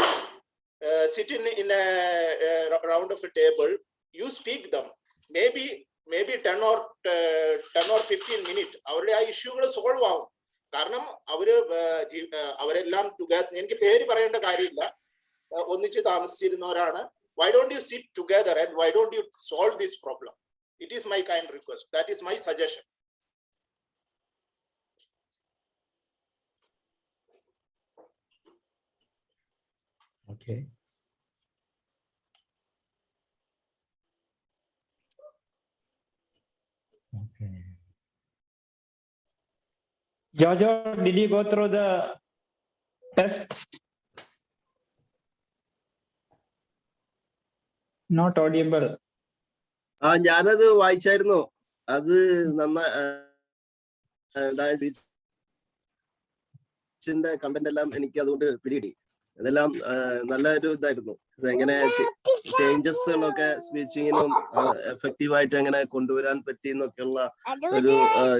sit in a round of a table, you speak them, maybe 10 or 15 minutes അവരുടെ ആ ഇഷ്യൂകൾ സോൾവ് ആവും. കാരണം അവരെല്ലാം എനിക്ക് പേര് പറയേണ്ട കാര്യമില്ല, ഒന്നിച്ച് താമസിച്ചിരുന്നവരാണ്, why don't you sit together and why don't you solve this problem? It is my kind request. That is my suggestion. Okay. Okay. Jojo, did you go through the test? Not audible. ആ ഞാനത് വായിച്ചായിരുന്നു. അത് content എല്ലാം എനിക്ക് അതുകൊണ്ട് പിടികിട്ടി. അതെല്ലാം നല്ലൊരു ഇതായിരുന്നു. എങ്ങനെ ചേഞ്ചസുകളൊക്കെ സ്പീച്ചിങ്ങിനും എഫക്റ്റീവായിട്ട് എങ്ങനെ കൊണ്ടുവരാൻ പറ്റി എന്നൊക്കെയുള്ള ഒരു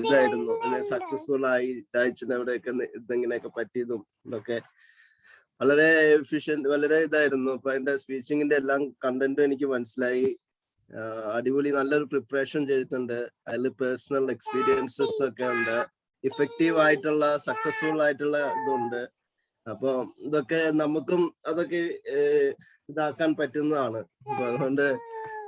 ഇതായിരുന്നു. സക്സസ്ഫുൾ ആയി ഡായിച്ചിന് അവിടെയൊക്കെ ഇതെങ്ങനെയൊക്കെ പറ്റിയതും ഇതൊക്കെ വളരെ എഫിഷ്യന്റ്, വളരെ ഇതായിരുന്നു. അപ്പൊ അതിന്റെ സ്പീച്ചിങ്ങിന്റെ എല്ലാം കണ്ടന്റും എനിക്ക് മനസ്സിലായി. അടിപൊളി, നല്ലൊരു പ്രിപ്പറേഷൻ ചെയ്തിട്ടുണ്ട്. അതിൽ പേഴ്സണൽ എക്സ്പീരിയൻസസ് ഒക്കെ ഉണ്ട്. ഇഫക്റ്റീവ് ആയിട്ടുള്ള സക്സസ്ഫുൾ ആയിട്ടുള്ള ഇതുണ്ട്. അപ്പൊ ഇതൊക്കെ നമുക്കും അതൊക്കെ ഇതാക്കാൻ പറ്റുന്നതാണ്. അപ്പൊ അതുകൊണ്ട്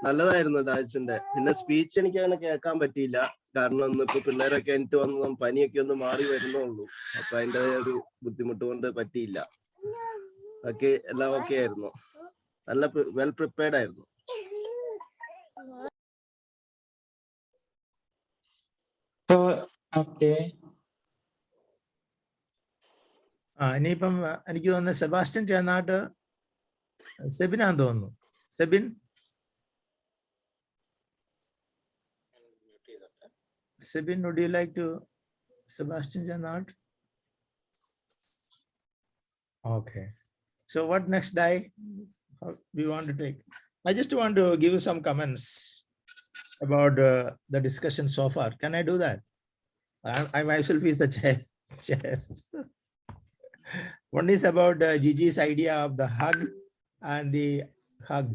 നല്ലതായിരുന്നു ഡാച്ചിന്റെ. പിന്നെ സ്പീച്ച് എനിക്ക് അങ്ങനെ കേൾക്കാൻ പറ്റിയില്ല. കാരണം ഇന്നിപ്പോ പിള്ളേരൊക്കെ എനിക്ക് വന്നതും പനിയൊക്കെ ഒന്ന് മാറി വരുന്നുള്ളൂ. അപ്പൊ അതിന്റെ ഒരു ബുദ്ധിമുട്ട് കൊണ്ട് പറ്റിയില്ല. ഒക്കെ എല്ലാം ഓക്കെ ആയിരുന്നു. നല്ല വെൽ പ്രിപ്പയർഡ് ആയിരുന്നു. ഇനിയിപ്പം എനിക്ക് തോന്നുന്നു സെബാസ്റ്റ്യൻ ചേർന്നാട്ട് സെബിനാന്ന് തോന്നുന്നു. Sebin, Sebin, would you like to, Sebastian Janard? Okay. So what next, Dai? How we want to take? I just want to give you some comments about the discussion so far. Can I do that? I myself is the chair. One is about Gigi's idea of the hug and the hug.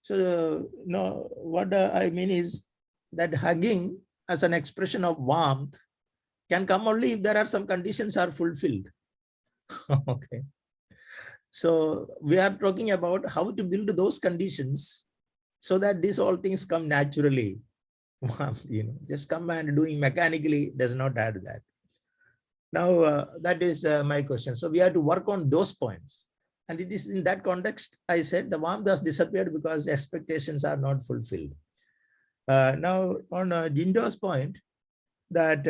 So no, what I mean is that hugging as an expression of warmth can come only if there are some conditions are fulfilled. Okay. So we are talking about how to build those conditions so that these all things come naturally. Just come and doing mechanically does not add that. Now, that is my question. So we have to work on those points. And it is in that context, I said the warmth has disappeared because expectations are not fulfilled. Now, on Jindo's point, that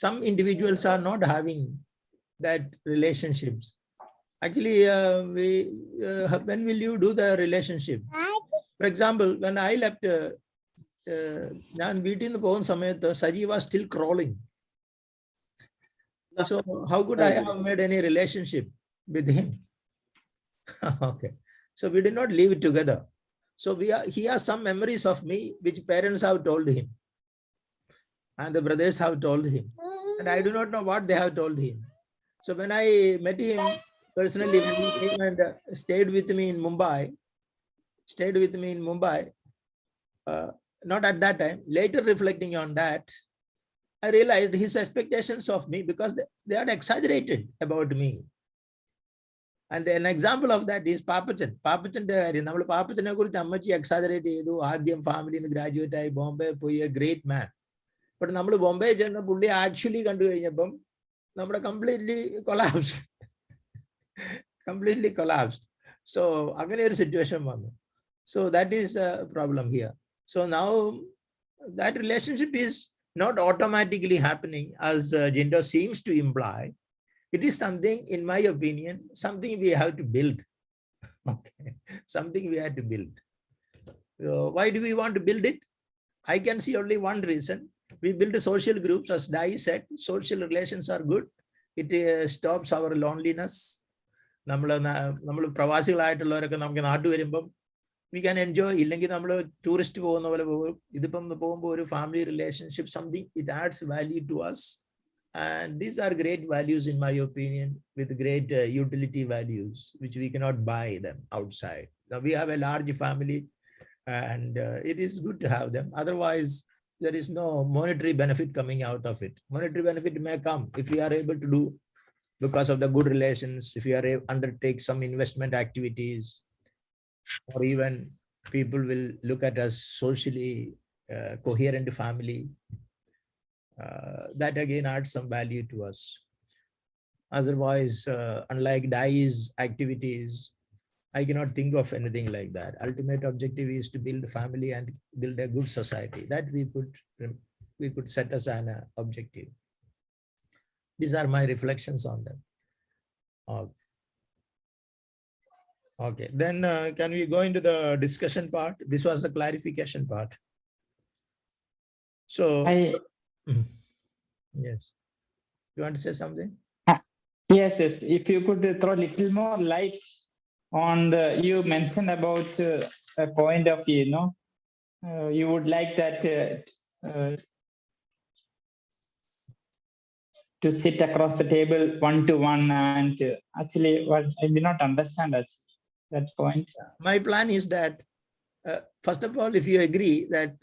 some individuals are not having that relationships. Actually, when will you do the relationship? For example, when I left, Saji was still crawling. So how could I have made any relationship with him? Okay. So we did not leave it together. So he has some memories of me, which parents have told him. And the brothers have told him. And I do not know what they have told him. So when I met him personally, when he came and stayed with me in Mumbai, not at that time, later reflecting on that, I realized his expectations of me because they are exaggerated about me. And an example of that is Papachan. Papachante exaggerate Adhyam family graduate Bombay, a great man. But Namlu Bombay actually completely collapsed. Completely collapsed. So again, situation. So that is a problem here. So now that relationship is not automatically happening as Jindo seems to imply. It is something, in my opinion, something we have to build. Okay, something we have to build. So why do we want to build it? I can see only one reason. We build social groups, as Dai said, social relations are good. It stops our loneliness. We can enjoy tourist family relationship, something, it adds value to us. And these are great values, in my opinion, with great utility values, which we cannot buy them outside. Now we have a large family and it is good to have them. Otherwise, there is no monetary benefit coming out of it. Monetary benefit may come if we are able to do, because of the good relations, if we are able to undertake some investment activities. or even people will look at us socially coherent family. That again adds some value to us. Otherwise, unlike DIE's activities, I cannot think of anything like that. Ultimate objective is to build a family and build a good society. That we could set as an objective. These are my reflections on them. Okay, then can we go into the discussion part? This was the clarification part. So, yes, you want to say something? Yes, yes. If you could throw a little more light on the, you mentioned about a point of view, you would like that to sit across the table one-to-one, and actually, what I did not understand that point. My plan is that, first of all, if you agree that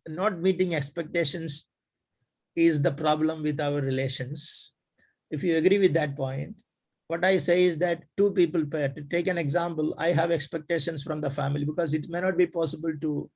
not meeting expectations is the problem with our relations, if you agree with that point, what I say is that two people pair. To take an example, I have expectations from the family because it may not be possible to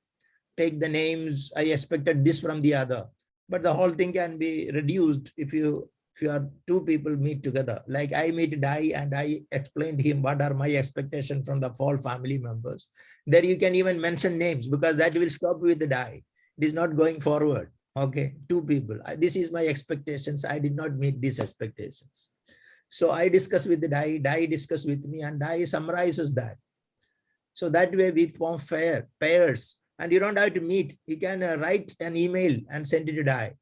take the names. I expected this from the other, but the whole thing can be reduced if you are two people meet together. Like I meet Dai and I explained to him what are my expectations from the four family members. There you can even mention names because that will stop with the Dai. It is not going forward. Okay, two people. This is my expectations. I did not meet these expectations. So I discuss with the Dai discuss with me, and Dai summarizes that. So that way we form pairs, and you don't have to meet. You can write an email and send it to Dai.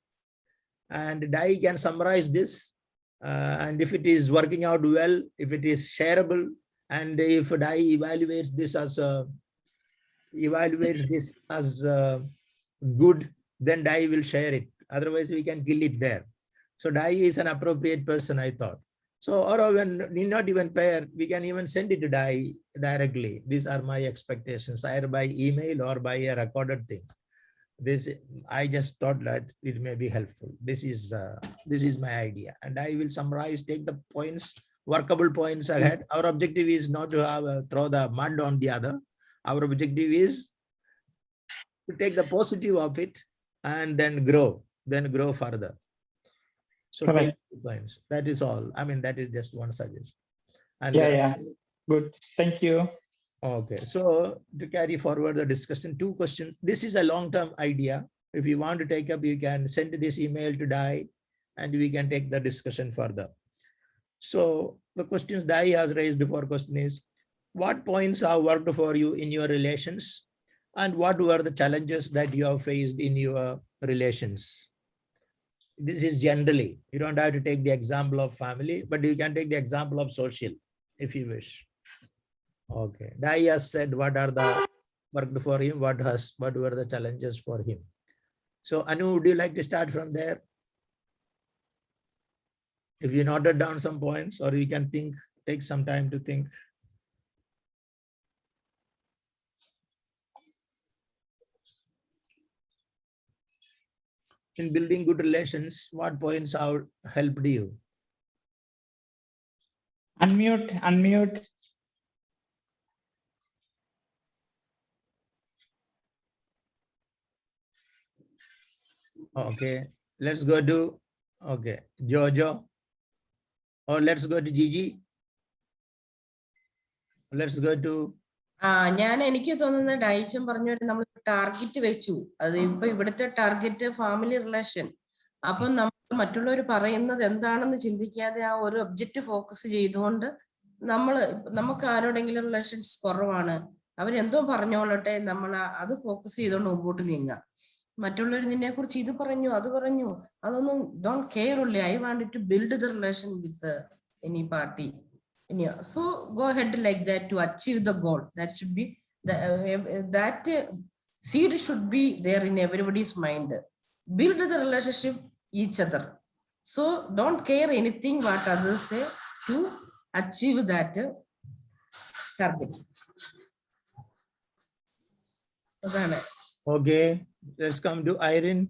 And Dai can summarize this. And if it is working out well, if it is shareable, and if Dai evaluates this as good, then Dai will share it. Otherwise, we can kill it there. So Dai is an appropriate person, I thought. So, or when need not even pair, we can even send it to Dai directly. These are my expectations, either by email or by a recorded thing. This, I just thought that it may be helpful. This is my idea, and I will summarize, take the points, workable points ahead. Our objective is not to have throw the mud on the other. Our objective is to take the positive of it and then grow further. So take the points. That is all. I mean, that is just one suggestion. And yeah, good. Thank you. Okay, so to carry forward the discussion, two questions. This is a long-term idea. If you want to take up, you can send this email to Dai and we can take the discussion further. So the questions Dai has raised, the four question is, what points have worked for you in your relations? And what were the challenges that you have faced in your relations? This is generally, you don't have to take the example of family, but you can take the example of social if you wish. Okay, Dai has said what are the worked for him, what were the challenges for him. So Anu, would you like to start from there? If you noted down some points, or you can think, take some time to think. In building good relations, what points have helped you? Unmute. Okay, let's go to, okay, Jojo, or let's go to Gigi. Let's go to. എനിക്ക് തോന്നുന്നത് ഡൈച്ചൻ പറഞ്ഞ നമ്മൾ target വെച്ചു. അത് ഇപ്പൊ ഇവിടുത്തെ target family relation. അപ്പൊ നമ്മൾ മറ്റുള്ളവർ പറയുന്നത് എന്താണെന്ന് ചിന്തിക്കാതെ ആ ഒരു ഒബ്ജക്റ്റ് ഫോക്കസ് ചെയ്തുകൊണ്ട് നമുക്ക് ആരോടെങ്കിലും റിലേഷൻസ് കുറവാണ്, അവരെന്തോ പറഞ്ഞോളട്ടെ, നമ്മൾ അത് ഫോക്കസ് ചെയ്തുകൊണ്ട് മുമ്പോട്ട് നീങ്ങുക. മറ്റുള്ളവർ നിന്നെ കുറിച്ച് ഇത് പറഞ്ഞു അത് പറഞ്ഞു, അതൊന്നും ഡോണ്ട് കെയർ ഉള്ളി. I want to build the relation with any party. So go ahead like that to achieve the goal. That should be that seed should be there in everybody's mind. Build the relationship each other. So don't care anything what others say to achieve that target. Okay, let's come to Irene.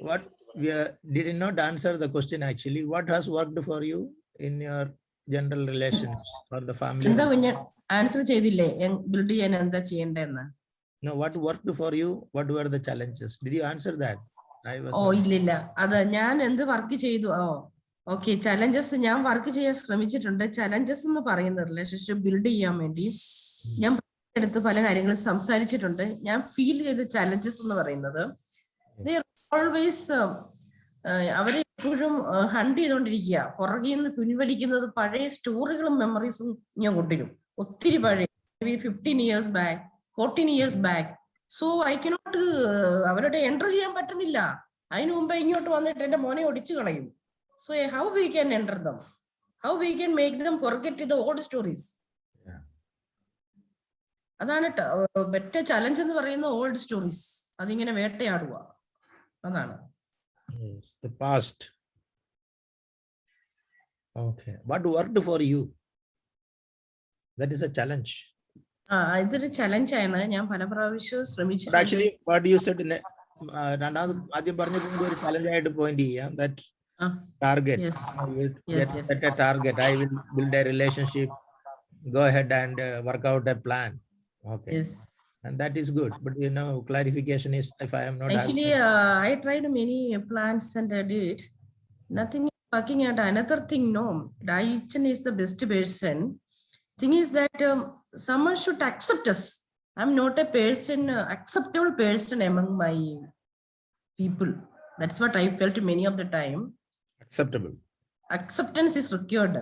What we did not answer the question actually. What has worked for you in your general relations or the family? എന്താ പിന്നെ answer ചെയ്തില്ലേ build ചെയ്യാൻ എന്താ ചെയ്യേണ്ടതെന്ന്? No, what worked for you? What were the challenges? Did you answer that? I was oh not- ഇല്ലില്ല, അത് ഞാൻ എന്ത് വർക്ക് ചെയ്തു. ഓക്കെ, ചലഞ്ചസ് ഞാൻ വർക്ക് ചെയ്യാൻ ശ്രമിച്ചിട്ടുണ്ട്. ചലഞ്ചസ് എന്ന് പറയുന്ന റിലേഷൻഷിപ്പ് ബിൽഡ് ചെയ്യാൻ വേണ്ടി ഞാൻ എടുത്ത് പല കാര്യങ്ങളും സംസാരിച്ചിട്ടുണ്ട്. ഞാൻ ഫീൽ ചെയ്ത ചലഞ്ചസ് എന്ന് പറയുന്നത് ഓൾവേസ് അവരെ എപ്പോഴും ഹണ്ട് ചെയ്തുകൊണ്ടിരിക്കുക, പുറകിൽ നിന്ന് പിൻവലിക്കുന്നത് പഴയ സ്റ്റോറികളും മെമ്മറീസും ഞാൻ കൊണ്ടുവരും. ഒത്തിരി പഴയ 15 years back, 14 years back. So I cannot അവരുടെ എൻറ്റർ ചെയ്യാൻ പറ്റുന്നില്ല. അതിനു മുമ്പേ ഇങ്ങോട്ട് വന്നിട്ട് എന്റെ മോനെ ഒടിച്ചു കളയും. So how we can enter dum, how we can make them forget the old stories. അതാണ് ബെറ്റർ ചലഞ്ച് എന്ന് പറയുന്ന ഓൾഡ് സ്റ്റോറീസ്. അതിങ്ങനെ വേട്ടയാടുക, അതാണ്. Yes, the past. Okay, what worked for you? That is a challenge. ഇതൊരു ചലഞ്ചാണ്. ഞാൻ പല പ്രാവശ്യവും But ശ്രമിച്ചിട്ടുണ്ട്. actually, what you said in രണ്ടാമത് ആദ്യം പറഞ്ഞപ്പോൾ ഒരു ചലഞ്ച് ആയിട്ട് പോയിന്റ് ചെയ്യാം. That target. Yes. Yes, set a target. I will build a relationship. Go ahead and work out a plan. Okay. Yes. And that is good. But clarification is, if I am not Actually, I tried many plans and I did. Nothing is working out. Another thing, no. Daichan is the best person. Thing is that someone should accept us. I'm not a person, acceptable person among my people. That's what I felt many of the time. acceptable. Acceptance is required.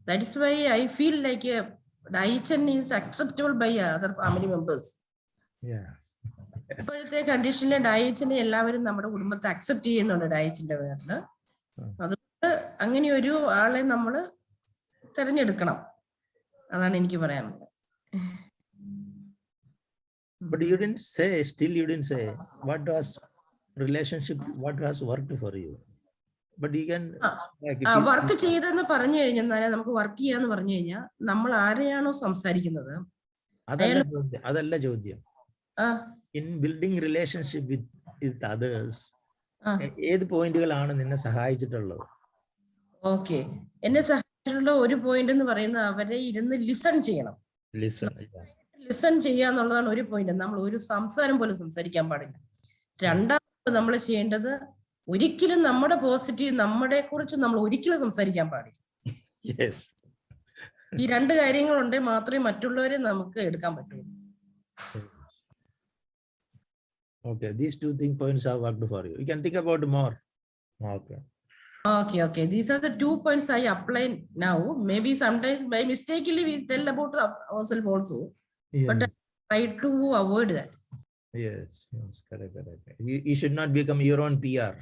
That is why I feel like Daichan is acceptable by other family members. Yeah. ഇപ്പോഴത്തെ കണ്ടീഷനിൽ ഡയച്ചിനെ എല്ലാവരും നമ്മുടെ കുടുംബത്തെ accept ചെയ്യുന്നുണ്ട് ഡയച്ചിന്റെ പേരില്. അതുകൊണ്ട് അങ്ങനെ ഒരു ആളെ നമ്മൾ തിരഞ്ഞെടുക്കണം. അതാണ് എനിക്ക് പറയാനുള്ളത്. But you didn't say, still you didn't say what was relationship, what has worked for you. But you can work ചെയ്തെന്ന് പറഞ്ഞു കഴിഞ്ഞാൽ നമുക്ക് വർക്ക് ചെയ്യാന്ന് പറഞ്ഞു കഴിഞ്ഞാൽ നമ്മൾ ആരെയാണോ സംസാരിക്കുന്നത് അതല്ല ചോദ്യം. In building relationship with others, ഏത് പോയിന്റുകളാണ് നിന്നെ സഹായിച്ചിട്ടുള്ളത്? ഓക്കെ, എന്നെ സഹായിച്ചിട്ടുള്ള ഒരു പോയിന്റ് എന്ന് പറയുന്നത് അവരെ ഇരുന്ന് ലിസൺ ചെയ്യണം. ലിസൺ ചെയ്യാന്നുള്ളതാണ് ഒരു പോയിന്റ്. നമ്മൾ ഒരു സംസാരം പോലും സംസാരിക്കാൻ പാടില്ല. രണ്ടാമത് നമ്മൾ ചെയ്യേണ്ടത് ഒരിക്കലും നമ്മുടെ പോസിറ്റീവ്, നമ്മളെ കുറിച്ച് നമ്മൾ ഒരിക്കലും സംസാരിക്കാൻ പാടില്ല. ഈ രണ്ട് കാര്യങ്ങളുണ്ടെങ്കിൽ മാത്രമേ മറ്റുള്ളവരെ നമുക്ക് എടുക്കാൻ പറ്റുള്ളൂ. Okay, these two points have worked for you. You can think about more. Okay. These are the 2 points I apply now. Maybe sometimes by mistakenly we tell about ourselves also, but I try to avoid that. Yes, correct. You should not become your own PR.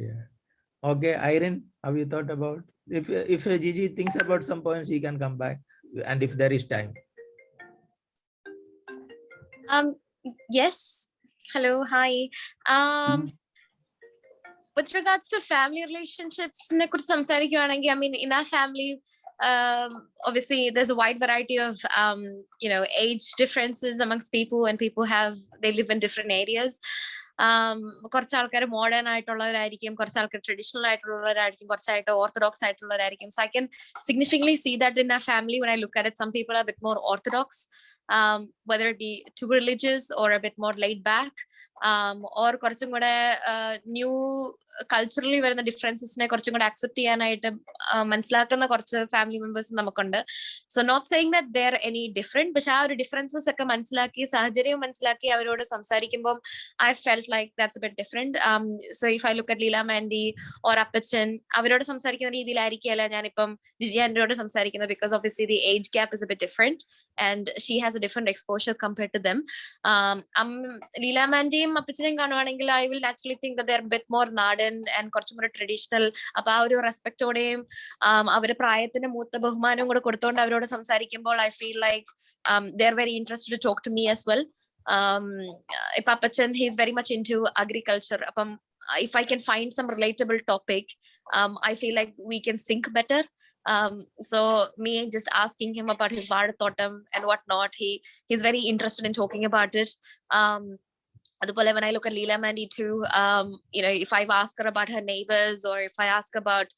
Yeah. Okay, Irene, have you thought about? If Gigi thinks about some points, he can come back, and if there is time. Yes. Hello. Hi. With regards to family relationships, I mean, in our family, obviously there's a wide variety of age differences amongst people, and people they live in different areas. കുറച്ച് ആൾക്കാർ modern ആയിട്ടുള്ളവരായിരിക്കും, കുറച്ച് ആൾക്കാർ traditional ആയിട്ടുള്ളവരായിരിക്കും, കുറച്ചായിട്ട് orthodox ആയിട്ടുള്ളവരായിരിക്കും. So I can significantly see that in our family when I look at it. Some people are a bit more orthodox, whether it be too religious or a bit more laid back, or കുറച്ചും കൂടെ new culturally വരുന്ന ഡിഫറൻസസിനെ കുറച്ചും കൂടെ accept ചെയ്യാനായിട്ട് മനസ്സിലാക്കുന്ന കുറച്ച് family members നമുക്കുണ്ട്. So not saying that they are any different, പക്ഷെ ആ ഒരു ഡിഫറൻസസ് ഒക്കെ മനസ്സിലാക്കി, സാഹചര്യം മനസ്സിലാക്കി അവരോട് സംസാരിക്കുമ്പോൾ I felt like that's a bit different. So if I look at Leela Mandy or Appachan, അവരോട് സംസാരിക്കുന്ന രീതിയിലായിരിക്കില്ല ഞാനിപ്പം ജിജി ആന്റിയോട് സംസാരിക്കുന്നത്, because obviously the age gap is a bit different and she has a different exposure compared to them. Leela Mandyയും അപ്പച്ചനെയും കാണുവാണെങ്കിൽ I will actually think that they're a bit more നാടൻ and കുറച്ചും കൂടെ traditional. അപ്പൊ ആ ഒരു റെസ്പെക്റ്റോടെയും അവരുടെ പ്രായത്തിന് മൂത്ത ബഹുമാനവും കൂടെ കൊടുത്തുകൊണ്ട് അവരോട് സംസാരിക്കുമ്പോൾ I feel like they're very interested to talk to me as well. Appachan, he's very much into agriculture. If I can find some relatable topic, I feel like we can sync better. So me just asking him about his Vadathotam and whatnot, he's very interested in talking about it. Adupole, when I look at Leela Mandy too, if I ask her about her neighbors, or if I ask about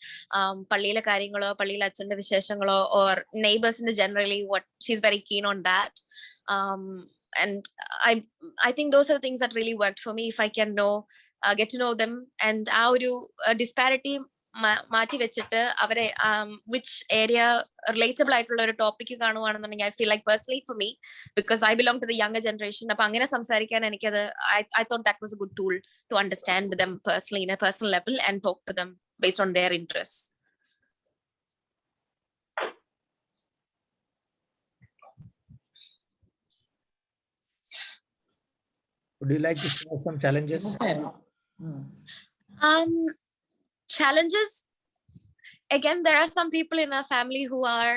Pallila Karingalo, Pallila Achande Visheshangalo, or neighbors in generally, what she's very keen on that. And I think those are the things that really worked for me. If I can get to know them, and our disparity മാറ്റി വെച്ചിട്ട് അവരെ which area relatable ആയിട്ടുള്ള ഒരു topic കാണുവാണെന്നുണ്ടെങ്കിൽ I feel like personally for me, because I belong to the younger generation, അപ്പൊ അങ്ങനെ സംസാരിക്കാൻ എനിക്കത് I thought that was a good tool to understand them personally in a personal level and talk to them based on their interests. Would you like to share some challenges? Challenges, again, there are some people in our family who are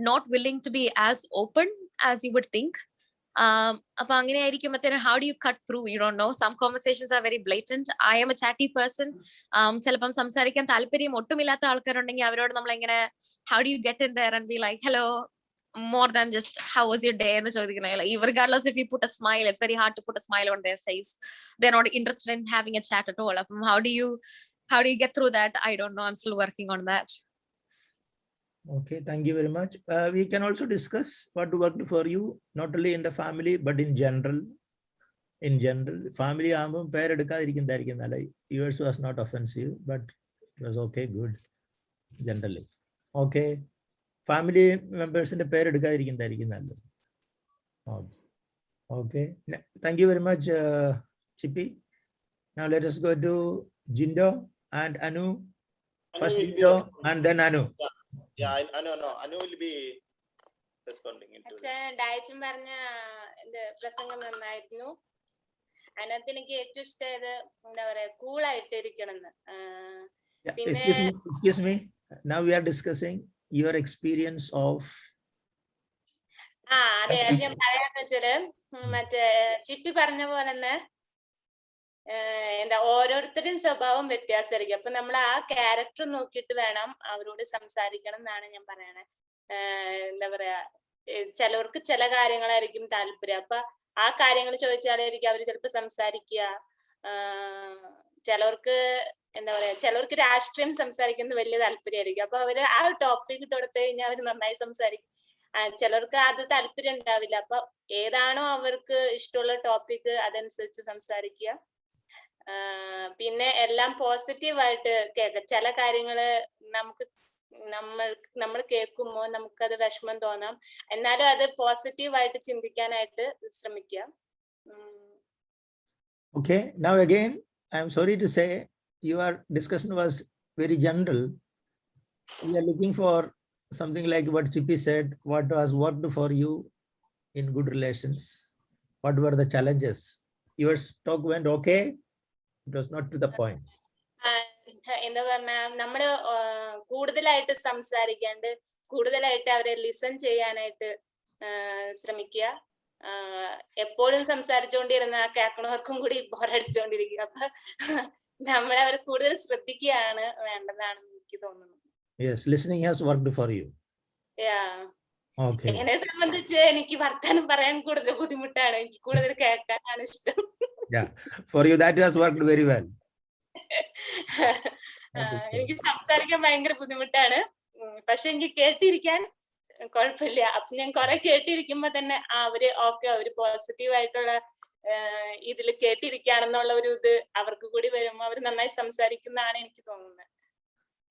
not willing to be as open as you would think. How do you cut through? You don't know, some conversations are very blatant. I am a chatty person. How do you get in there and be like, hello, more than just how was your day? Regardless if you put a smile, it's very hard to put a smile on their face. They're not interested in having a chat at all. How do you get through that? I don't know. I'm still working on that. Okay, thank you very much. We can also discuss what worked for you, not only in the family, but in general. In general, family yours was not offensive, but it was okay, good, generally. Okay, family members in the pair. Okay, thank you very much, Chippy. Now let us go to Jindo and Anu. First will be Jindo responding. and then Anu. Anu will be responding into this. ഡയച്ചൻ പറഞ്ഞ പ്രസംഗം നന്നായിരുന്നു. അതിനകത്ത് എനിക്ക് ഏറ്റവും ഇഷ്ടമായത് എന്താ പറയാ, കൂളായിട്ട് ഇരിക്കണം. Excuse me. Now we are discussing your experience of. അതെ, അത് ഞാൻ പറയാന്ന് വെച്ചാല് മറ്റേ ചിപ്പി പറഞ്ഞ പോലെ തന്നെ എന്താ ഓരോരുത്തരും സ്വഭാവം വ്യത്യാസമായിരിക്കും. അപ്പൊ നമ്മൾ ആ ക്യാരക്ടർ നോക്കിയിട്ട് വേണം അവരോട് സംസാരിക്കണം എന്നാണ് ഞാൻ പറയണേ. എന്താ പറയാ, ചിലവർക്ക് ചില കാര്യങ്ങളായിരിക്കും താല്പര്യം. അപ്പൊ ആ കാര്യങ്ങൾ ചോദിച്ചാലായിരിക്കും അവര് ചിലപ്പോ സംസാരിക്കുക. ചിലവർക്ക് എന്താ പറയാ, ചിലവർക്ക് രാഷ്ട്രീയം സംസാരിക്കുന്നത് വലിയ താല്പര്യമായിരിക്കും. അപ്പൊ അവര് ആ ടോപ്പിക് ഇട്ട് കൊടുത്തു കഴിഞ്ഞാൽ അവര് നന്നായി സംസാരിക്കും. ചിലർക്ക് അത് താല്പര്യം ഉണ്ടാവില്ല. അപ്പൊ ഏതാണോ അവർക്ക് ഇഷ്ടമുള്ള ടോപ്പിക് അതനുസരിച്ച് സംസാരിക്കുക. പിന്നെ എല്ലാം പോസിറ്റീവായിട്ട് കേൾക്കാം. ചില കാര്യങ്ങള് നമ്മൾ കേൾക്കുമ്പോൾ നമുക്കത് വിഷമം തോന്നാം, എന്നാലും അത് പോസിറ്റീവായിട്ട് ചിന്തിക്കാനായിട്ട് ശ്രമിക്കുക. Okay, now again, I'm sorry to say your discussion was very general. We are looking for something like what Chippy said, what was worked for you in good relations, what were the challenges. Your talk went okay, it was not to the point. എന്താ പറഞ്ഞ, നമ്മള് കൂടുതലായിട്ട് സംസാരിക്കാണ്ട് കൂടുതലായിട്ട് അവരെ listen ചെയ്യാനായിട്ട് ശ്രമിക്കുക. എപ്പോഴും സംസാരിച്ചുകൊണ്ടിരുന്ന ആ കേൾക്കണവർക്കും കൂടി ബോറടിച്ചുകൊണ്ടിരിക്കുക. അപ്പൊ നമ്മളവരെ കൂടുതൽ ശ്രദ്ധിക്കുകയാണ് വേണ്ടതാണ് എനിക്ക് തോന്നുന്നത്. Yes, listening has worked for you. Okay. എന്നെ സംബന്ധിച്ച് എനിക്ക് വർത്താനം പറയാൻ കൂടുതൽ ബുദ്ധിമുട്ടാണ്, എനിക്ക് കൂടുതൽ കേൾക്കാനാണ് ഇഷ്ടം. Yeah, for you that has worked very well. എനിക്ക് സംസാരിക്കാൻ ഭയങ്കര ബുദ്ധിമുട്ടാണ്, പക്ഷെ എനിക്ക് കേട്ടിരിക്കാൻ കുഴപ്പമില്ല. അപ്പൊ ഞാൻ കുറെ കേട്ടിരിക്കുമ്പോ തന്നെ അവര് പോസിറ്റീവ് ആയിട്ടുള്ള ഇതിൽ കേട്ടിരിക്കുകയാണെന്നുള്ള ഒരു ഇത് അവർക്ക് കൂടി വരുമ്പോ അവർ നന്നായി സംസാരിക്കുന്നതാണ് എനിക്ക് തോന്നുന്നത്.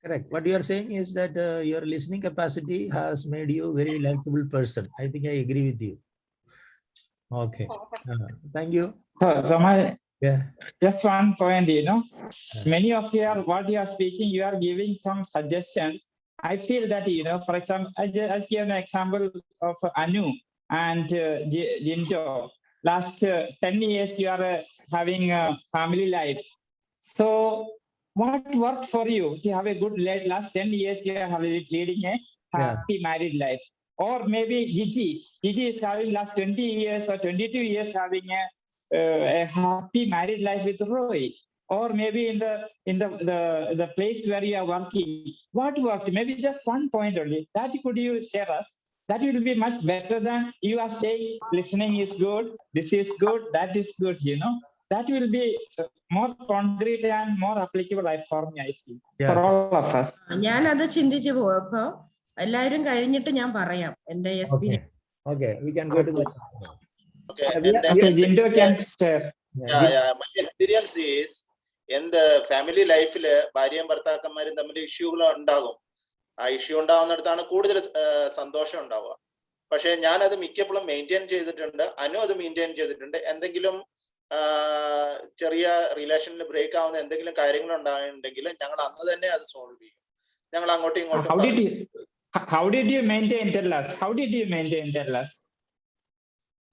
Correct. What you are saying is that your listening capacity has made you a very likable person. I think I agree with you. Okay. Thank you. So my Yeah. just one point, many of you are what you are speaking, you are giving some suggestions. I feel that, for example, I just give an example of Anu and Jindo. Last 10 years, you are having a family life. So what worked for you to have a good last 10 years, you are leading a happy married life? Or maybe Gigi is having last 20 years or 22 years having a happy married life with Roy, or maybe in the place where you are working, what worked? Maybe just one point only. That could you share us? That will be much better than you are saying listening is good, this is good, that is good. that will be more concrete and more applicable for me, I feel, Yeah. for all of us. ഞാൻ അത് ചിന്തിച്ചു പോകും. അപ്പൊ എല്ലാവരും കഴിഞ്ഞിട്ട് ഞാൻ പറയാം എന്റെ Okay. Experience. Okay. We can go to the. Okay. we And Okay, Jindo can share. my experience is എന്ത് ഫാമിലി ലൈഫില് ഭാര്യയും ഭർത്താക്കന്മാരും തമ്മിൽ ഇഷ്യൂകൾ ഉണ്ടാകും. ആ ഇഷ്യൂ ഉണ്ടാവുന്നിടത്താണ് കൂടുതൽ സന്തോഷം ഉണ്ടാവുക. പക്ഷെ ഞാനത് മിക്കപ്പോഴും മെയിൻറ്റെയിൻ ചെയ്തിട്ടുണ്ട്. അനു അത് മെയിൻറ്റെയിൻ ചെയ്തിട്ടുണ്ട്. എന്തെങ്കിലും ചെറിയ റിലേഷനിൽ ബ്രേക്ക് ആവുന്ന എന്തെങ്കിലും കാര്യങ്ങൾ ഉണ്ടായിട്ടുണ്ടെങ്കിൽ ഞങ്ങൾ അന്ന് തന്നെ അത് സോൾവ് ചെയ്യും. ഞങ്ങൾ അങ്ങോട്ടും ഇങ്ങോട്ടും How did you maintain? Tell us. How did you maintain? Tell us.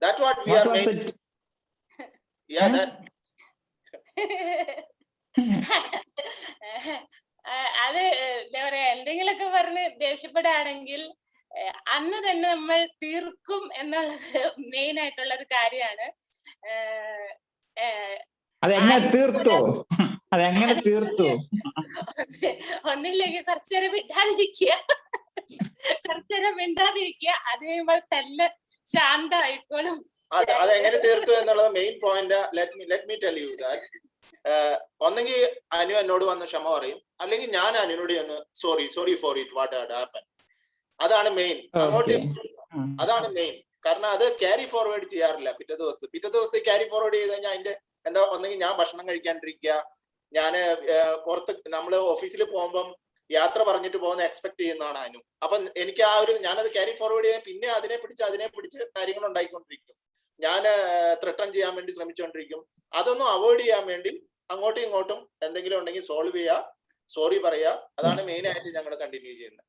That's what we What are was making. it? Yeah, that. അത് എന്താ പറയാ, എന്തെങ്കിലുമൊക്കെ പറഞ്ഞ് ദേഷ്യപ്പെടുകയാണെങ്കിൽ അന്ന് തന്നെ നമ്മൾ തീർക്കും എന്നുള്ളത് മെയിൻ ആയിട്ടുള്ള ഒരു കാര്യമാണ്. അതെങ്ങനെ തീർത്തു? അതെങ്ങനെ തീർത്തു? ഒന്നില്ലെങ്കിൽ കുറച്ചുനേരം മിണ്ടാതിരിക്കുക, അത് കഴിയുമ്പോൾ തന്നെ ശാന്തമായിക്കോളും. അതെങ്ങനെ തീർത്തു എന്നുള്ളത് main point. Let me tell you that ഒന്നെങ്കിൽ അനു എന്നോട് വന്ന് ക്ഷമ പറയും, അല്ലെങ്കിൽ ഞാൻ അനുവിനോട് ഒന്ന് sorry for it what had happen. അതാണ് മെയിൻ. അങ്ങോട്ട് അതാണ് മെയിൻ. കാരണം അത് ക്യാരി ഫോർവേഡ് ചെയ്യാറില്ല. പിറ്റേ ദിവസത്തെ ക്യാരി ഫോർവേഡ് ചെയ്ത് കഴിഞ്ഞാൽ അതിന്റെ എന്താ, ഒന്നെങ്കിൽ ഞാൻ ഭക്ഷണം കഴിക്കാണ്ടിരിക്കുക, ഞാൻ പുറത്ത് നമ്മള് ഓഫീസിൽ പോകുമ്പം യാത്ര പറഞ്ഞിട്ട് പോകുന്ന എക്സ്പെക്ട് ചെയ്യുന്നതാണ് അനു. അപ്പൊ എനിക്ക് ആ ഒരു ഞാനത് ക്യാരി ഫോർവേഡ് ചെയ്യാൻ പിന്നെ അതിനെ പിടിച്ച് കാര്യങ്ങൾ ഉണ്ടായിക്കൊണ്ടിരിക്കും. ഞാൻ ത്രെട്ടൺ ചെയ്യാൻ വേണ്ടി ശ്രമിച്ചുകൊണ്ടിരിക്കും. അതൊന്നും അവോയ്ഡ് ചെയ്യാൻ വേണ്ടി അങ്ങോട്ടും ഇങ്ങോട്ടും എന്തെങ്കിലും ഉണ്ടെങ്കിൽ സോൾവ് ചെയ്യുക, സോറി പറയുക. അതാണ് മെയിൻ ആയിട്ട് ഞങ്ങൾ കണ്ടിന്യൂ ചെയ്യുന്നത്.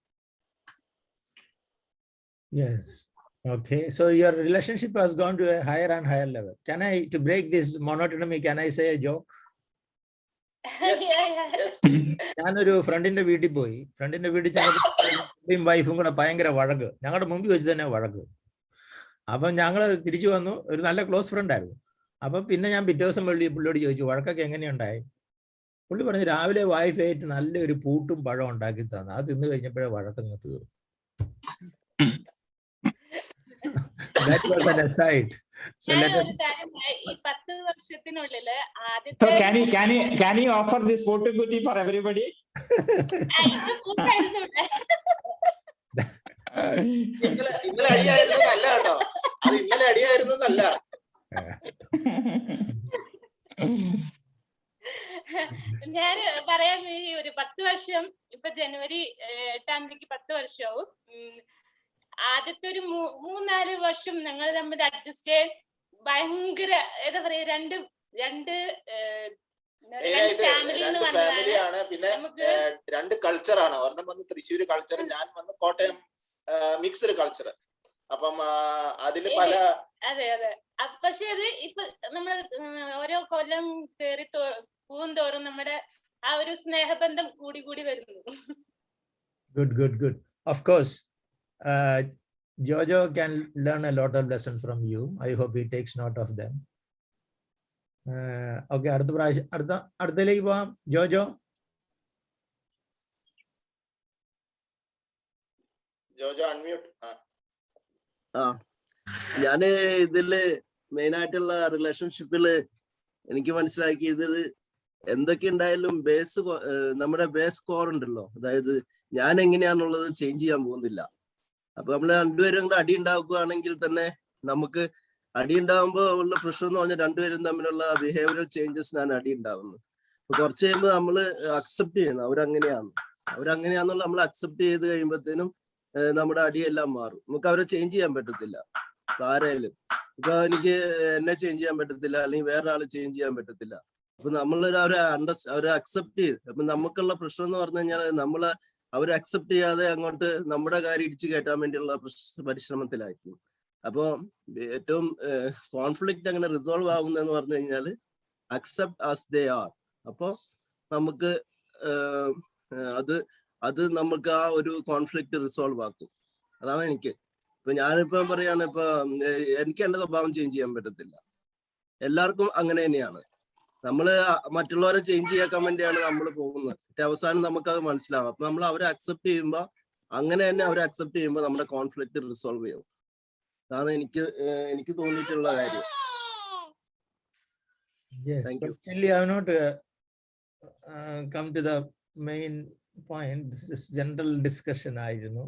Yes. Okay. So your relationship has gone to a higher and higher level. To break this monotony, can I say a joke? ഞാനൊരു ഫ്രണ്ടിന്റെ വീട്ടിൽ പോയി. ഫ്രണ്ടിന്റെ വീട്ടിൽ ചെന്നപ്പോൾ വൈഫും കൂടെ ഭയങ്കര വഴക്ക്. ഞങ്ങളുടെ മുമ്പിൽ വെച്ച് തന്നെ വഴക്ക്. അപ്പം ഞങ്ങൾ തിരിച്ചു വന്നു. ഒരു നല്ല ക്ലോസ് ഫ്രണ്ട് ആയിരുന്നു. അപ്പൊ പിന്നെ ഞാൻ പിറ്റേ ദിവസം പുള്ളിയോട് ചോദിച്ചു, വഴക്കൊക്കെ എങ്ങനെയുണ്ടായി? പുള്ളി പറഞ്ഞു, രാവിലെ വൈഫായിട്ട് നല്ലൊരു പൂട്ടും പഴം ഉണ്ടാക്കി തന്നു. അത് തിന്നു കഴിഞ്ഞപ്പോഴേ വഴക്കങ്ങ് തീർന്നു. That was an aside. So let us. ഈ 10 വർഷത്തിനുള്ളില് So can you offer this Potuguti for everybody? ഇന്നലെ അടിയായിരുന്നല്ല കേട്ടോ, അത് ഇന്നലെ അടിയായിരുന്നല്ല. ഞാൻ പറയാൻ ഒരു 10 വർഷം, ഇപ്പൊ ജനുവരി 8-ാം തീയതിക്ക് 10 വർഷവും. ആദ്യത്തെ ഒരു 3-4 വർഷം ഞങ്ങൾ തമ്മിൽ അഡ്ജസ്റ്റ് ചെയ്യാൻ ഭയങ്കര എന്താ പറയാ, രണ്ട് ഫാമിലിയാണ്. പിന്നെ 2 കൾച്ചറാണ്. ഒരെണ്ണം വന്ന് തൃശ്ശൂര് കൾച്ചർ, ഞാൻ വന്ന് കോട്ടയം മിക്സ്ഡ് കൾച്ചർ. അപ്പം അതില് പല അതെ. പക്ഷെ അത് ഇപ്പൊ നമ്മള് ഓരോ കൊല്ലം കേറി പൂന്തോറും നമ്മുടെ ആ ഒരു സ്നേഹബന്ധം കൂടി വരുന്നു. Good. Of course. Jojo can learn a lot of lessons from you. I hope he takes note of them. Okay, അടുത്തലേക്ക് പോവാം. ജോജോ അൺമ്യൂട്ട്. ഞാന് ഇതില് മെയിൻ ആയിട്ടുള്ള റിലേഷൻഷിപ്പില് എനിക്ക് മനസ്സിലാക്കിയത്, എന്തൊക്കെ ഉണ്ടായാലും നമ്മുടെ ബേസ് കോർ ഉണ്ടല്ലോ, അതായത് ഞാൻ എങ്ങനെയാന്നുള്ളത് ചേഞ്ച് ചെയ്യാൻ പോകുന്നില്ല. അപ്പൊ നമ്മള് രണ്ടുപേരും കൂടെ അടി ഉണ്ടാക്കുകയാണെങ്കിൽ തന്നെ നമുക്ക് അടി ഉണ്ടാകുമ്പോ ഉള്ള പ്രശ്നം എന്ന് പറഞ്ഞാൽ രണ്ടുപേരും തമ്മിലുള്ള ബിഹേവിയറൽ ചേഞ്ചസിനാണ് അടി ഉണ്ടാവുന്നത്. അപ്പൊ കുറച്ച് കഴിയുമ്പോൾ നമ്മള് അക്സെപ്റ്റ് ചെയ്യണം, അവരങ്ങനെയാന്നുള്ള നമ്മൾ അക്സെപ്റ്റ് ചെയ്ത് കഴിയുമ്പോഴത്തേനും നമ്മുടെ അടിയെല്ലാം മാറും. നമുക്ക് അവരെ ചേഞ്ച് ചെയ്യാൻ പറ്റത്തില്ല. ആരായാലും ഇപ്പൊ എനിക്ക് എന്നെ ചേഞ്ച് ചെയ്യാൻ പറ്റത്തില്ല, അല്ലെങ്കിൽ വേറെ ആള് ചേഞ്ച് ചെയ്യാൻ പറ്റത്തില്ല. അപ്പൊ അവരെ അക്സെപ്റ്റ് ചെയ്ത്, അപ്പൊ നമുക്കുള്ള പ്രശ്നം എന്ന് പറഞ്ഞു കഴിഞ്ഞാൽ അവരെ അക്സെപ്റ്റ് ചെയ്യാതെ അങ്ങോട്ട് നമ്മുടെ കാര്യം ഇടിച്ചു കയറ്റാൻ വേണ്ടിയുള്ള പരിശ്രമത്തിലായിരിക്കും. അപ്പൊ ഏറ്റവും കോൺഫ്ലിക്റ്റ് അങ്ങനെ റിസോൾവ് ആവുന്നതെന്ന് പറഞ്ഞു കഴിഞ്ഞാൽ അക്സെപ്റ്റ് ആസ് ദേ ആർ. അപ്പൊ നമുക്ക് അത് നമുക്ക് ആ ഒരു കോൺഫ്ലിക്റ്റ് റിസോൾവ് ആക്കും. അതാണ് എനിക്ക്. ഇപ്പൊ ഞാനിപ്പം പറയാണ്, ഇപ്പൊ എനിക്ക് എന്റെ സ്വഭാവം ചേഞ്ച് ചെയ്യാൻ പറ്റത്തില്ല. എല്ലാവർക്കും അങ്ങനെ തന്നെയാണ്. നമ്മള് മറ്റുള്ളവരെ ചേഞ്ച് ചെയ്യാൻ വേണ്ടിയാണ് നമ്മൾ പോകുന്നത്. അവസാനം നമുക്കത് മനസ്സിലാവും. അപ്പൊ നമ്മൾ അവരെ അക്സെപ്റ്റ് ചെയ്യുമ്പോ, അങ്ങനെ തന്നെ അവരെ അക്സെപ്റ്റ് ചെയ്യുമ്പോ നമ്മുടെ കോൺഫ്ലിക്റ്റ് റിസോൾവ് ചെയ്യും. അതാണ് എനിക്ക് തോന്നിയിട്ടുള്ള കാര്യം. Yes, Thank but you. still you have not come to the main point. This is general discussion ആയിരുന്നു.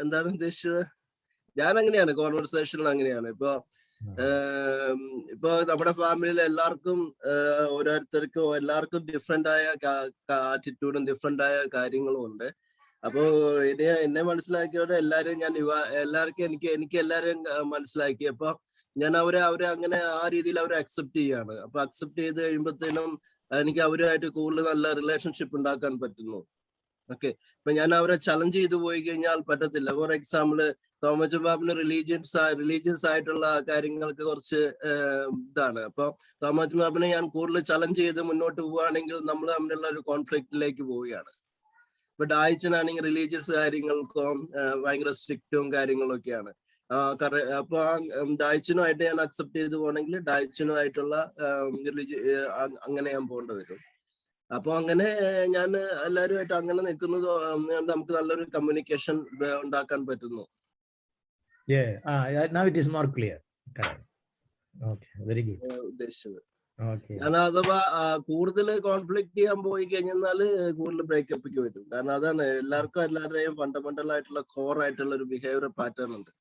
എന്താണ് ഉദ്ദേശിച്ചത്? ഞാൻ അങ്ങനെയാണ്, കോൺവെർസേഷനിൽ അങ്ങനെയാണ്. ഇപ്പൊ നമ്മുടെ ഫാമിലിയിൽ എല്ലാവർക്കും ഓരോരുത്തർക്കും എല്ലാവർക്കും ഡിഫറെന്റ് ആയ ആറ്റിറ്റ്യൂഡും ഡിഫറെന്റ് ആയ കാര്യങ്ങളും ഉണ്ട്. അപ്പോ എന്നെ മനസ്സിലാക്കിയോടെ എല്ലാവർക്കും എനിക്ക് എല്ലാവരെയും മനസ്സിലാക്കി. അപ്പൊ ഞാൻ അവരെ അങ്ങനെ ആ രീതിയിൽ അവരെ അക്സെപ്റ്റ് ചെയ്യാണ്. അപ്പൊ അക്സെപ്റ്റ് ചെയ്ത് കഴിയുമ്പോഴത്തേനും എനിക്ക് അവരുമായിട്ട് കൂടുതൽ നല്ല റിലേഷൻഷിപ്പ് ഉണ്ടാക്കാൻ പറ്റുന്നു. ഓക്കെ, ഇപ്പൊ ഞാൻ അവരെ ചലഞ്ച് ചെയ്തു പോയി കഴിഞ്ഞാൽ പറ്റത്തില്ല. ഫോർ എക്സാമ്പിള് തോമസ് ബാബിന് റിലീജിയസ് ആയിട്ടുള്ള കാര്യങ്ങൾക്ക് കുറച്ച് ഇതാണ്. അപ്പൊ തോമസ് ബാബിനെ ഞാൻ കൂടുതൽ ചലഞ്ച് ചെയ്ത് മുന്നോട്ട് പോവുകയാണെങ്കിൽ നമ്മൾ തമ്മിലുള്ള ഒരു കോൺഫ്ലിക്റ്റിലേക്ക് പോവുകയാണ്. ഇപ്പൊ ഡായിച്ചനാണെങ്കിൽ റിലീജിയസ് കാര്യങ്ങൾക്കും ഭയങ്കര സ്ട്രിക്റ്റും കാര്യങ്ങളൊക്കെയാണ്. അപ്പൊ ഡായിച്ചനുമായിട്ട് ഞാൻ അക്സെപ്റ്റ് ചെയ്ത് പോകണമെങ്കിൽ ഡായിച്ചനുമായിട്ടുള്ള അങ്ങനെ ഞാൻ പോകേണ്ടി വരും. അപ്പൊ അങ്ങനെ ഞാൻ എല്ലാവരുമായിട്ട് അങ്ങനെ നിൽക്കുന്നത് നമുക്ക് നല്ലൊരു കമ്മ്യൂണിക്കേഷൻ ഉണ്ടാക്കാൻ പറ്റുന്നു. Now it is more clear. Correct. Okay, very good. ഉദ്ദേശിച്ചത്. Okay. ഞാൻ അഥവാ കൂടുതൽ കോൺഫ്ലിക്ട് ചെയ്യാൻ പോയി കഴിഞ്ഞാൽ കൂടുതൽ ബ്രേക്കപ്പിക്ക് വരും. കാരണം അതാണ് എല്ലാവരുടെയും ഫണ്ടമെന്റൽ ആയിട്ടുള്ള കോർ ആയിട്ടുള്ള ഒരു ബിഹേവിയർ പാറ്റേൺ ഉണ്ട്.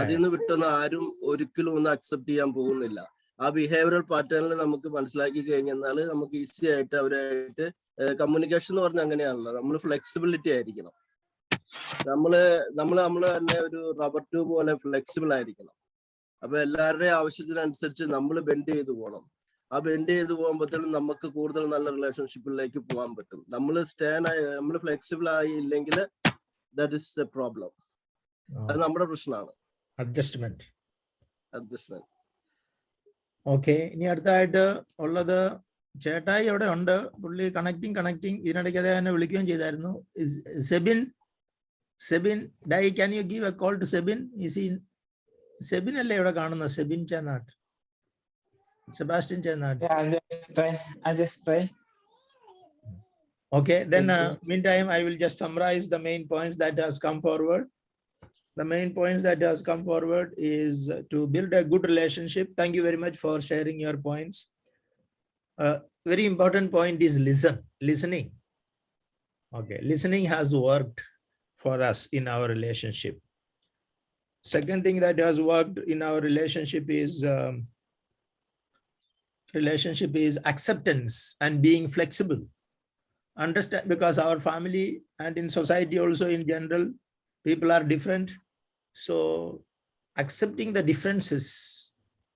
അതിൽ നിന്ന് വിട്ടൊന്നും ആരും ഒരിക്കലും ഒന്നും അക്സെപ്റ്റ് ചെയ്യാൻ പോകുന്നില്ല. ആ ബിഹേവിയറൽ പാറ്റേണിൽ നമുക്ക് മനസ്സിലാക്കി കഴിഞ്ഞാൽ നമുക്ക് ഈസി ആയിട്ട് അവരായിട്ട് കമ്മ്യൂണിക്കേഷൻ എന്ന് പറഞ്ഞാൽ അങ്ങനെയാണല്ലോ. നമ്മൾ ഫ്ലെക്സിബിലിറ്റി ആയിരിക്കണം. നമ്മള് തന്നെ ഒരു റബ്ബർ ട്യൂബ് പോലെ ഫ്ലെക്സിബിൾ ആയിരിക്കണം. അപ്പൊ എല്ലാവരുടെയും ആവശ്യത്തിനനുസരിച്ച് നമ്മൾ ബെൻഡ് ചെയ്ത് പോകണം. ആ ബെൻഡ് ചെയ്ത് പോകുമ്പോഴത്തേനും നമുക്ക് കൂടുതൽ നല്ല റിലേഷൻഷിപ്പിലേക്ക് പോകാൻ പറ്റും. നമ്മൾ ഫ്ലെക്സിബിൾ ആയി ഇല്ലെങ്കിൽ ദാറ്റ് ഇസ് ദ പ്രോബ്ലം. അത് നമ്മുടെ പ്രശ്നമാണ്. അഡ്ജസ്റ്റ്മെന്റ്. ഓക്കെ, ഇനി അടുത്തായിട്ട് ഉള്ളത് ചേട്ടായി അവിടെ ഉണ്ട്. പുള്ളി കണക്ടിങ് ഇതിനിടയ്ക്ക് അദ്ദേഹം എന്നെ വിളിക്കുകയും ചെയ്തായിരുന്നു. സെബിൻ ഡൈ, can you give a call to Sebin? Sebin അല്ലേ ഇവിടെ കാണുന്നത്? Sebin Chennattu, Sebastian Chennattu. I'll just try. Okay, then meantime I will just summarize the main points that has come forward. The main points that has come forward is to build a good relationship. Thank you very much for sharing your points. Very important point is listening. Okay, listening has worked for us in our relationship. Second thing that has worked in our relationship is acceptance and being flexible. Understand, because our family and in society also in general, people are different. So accepting the differences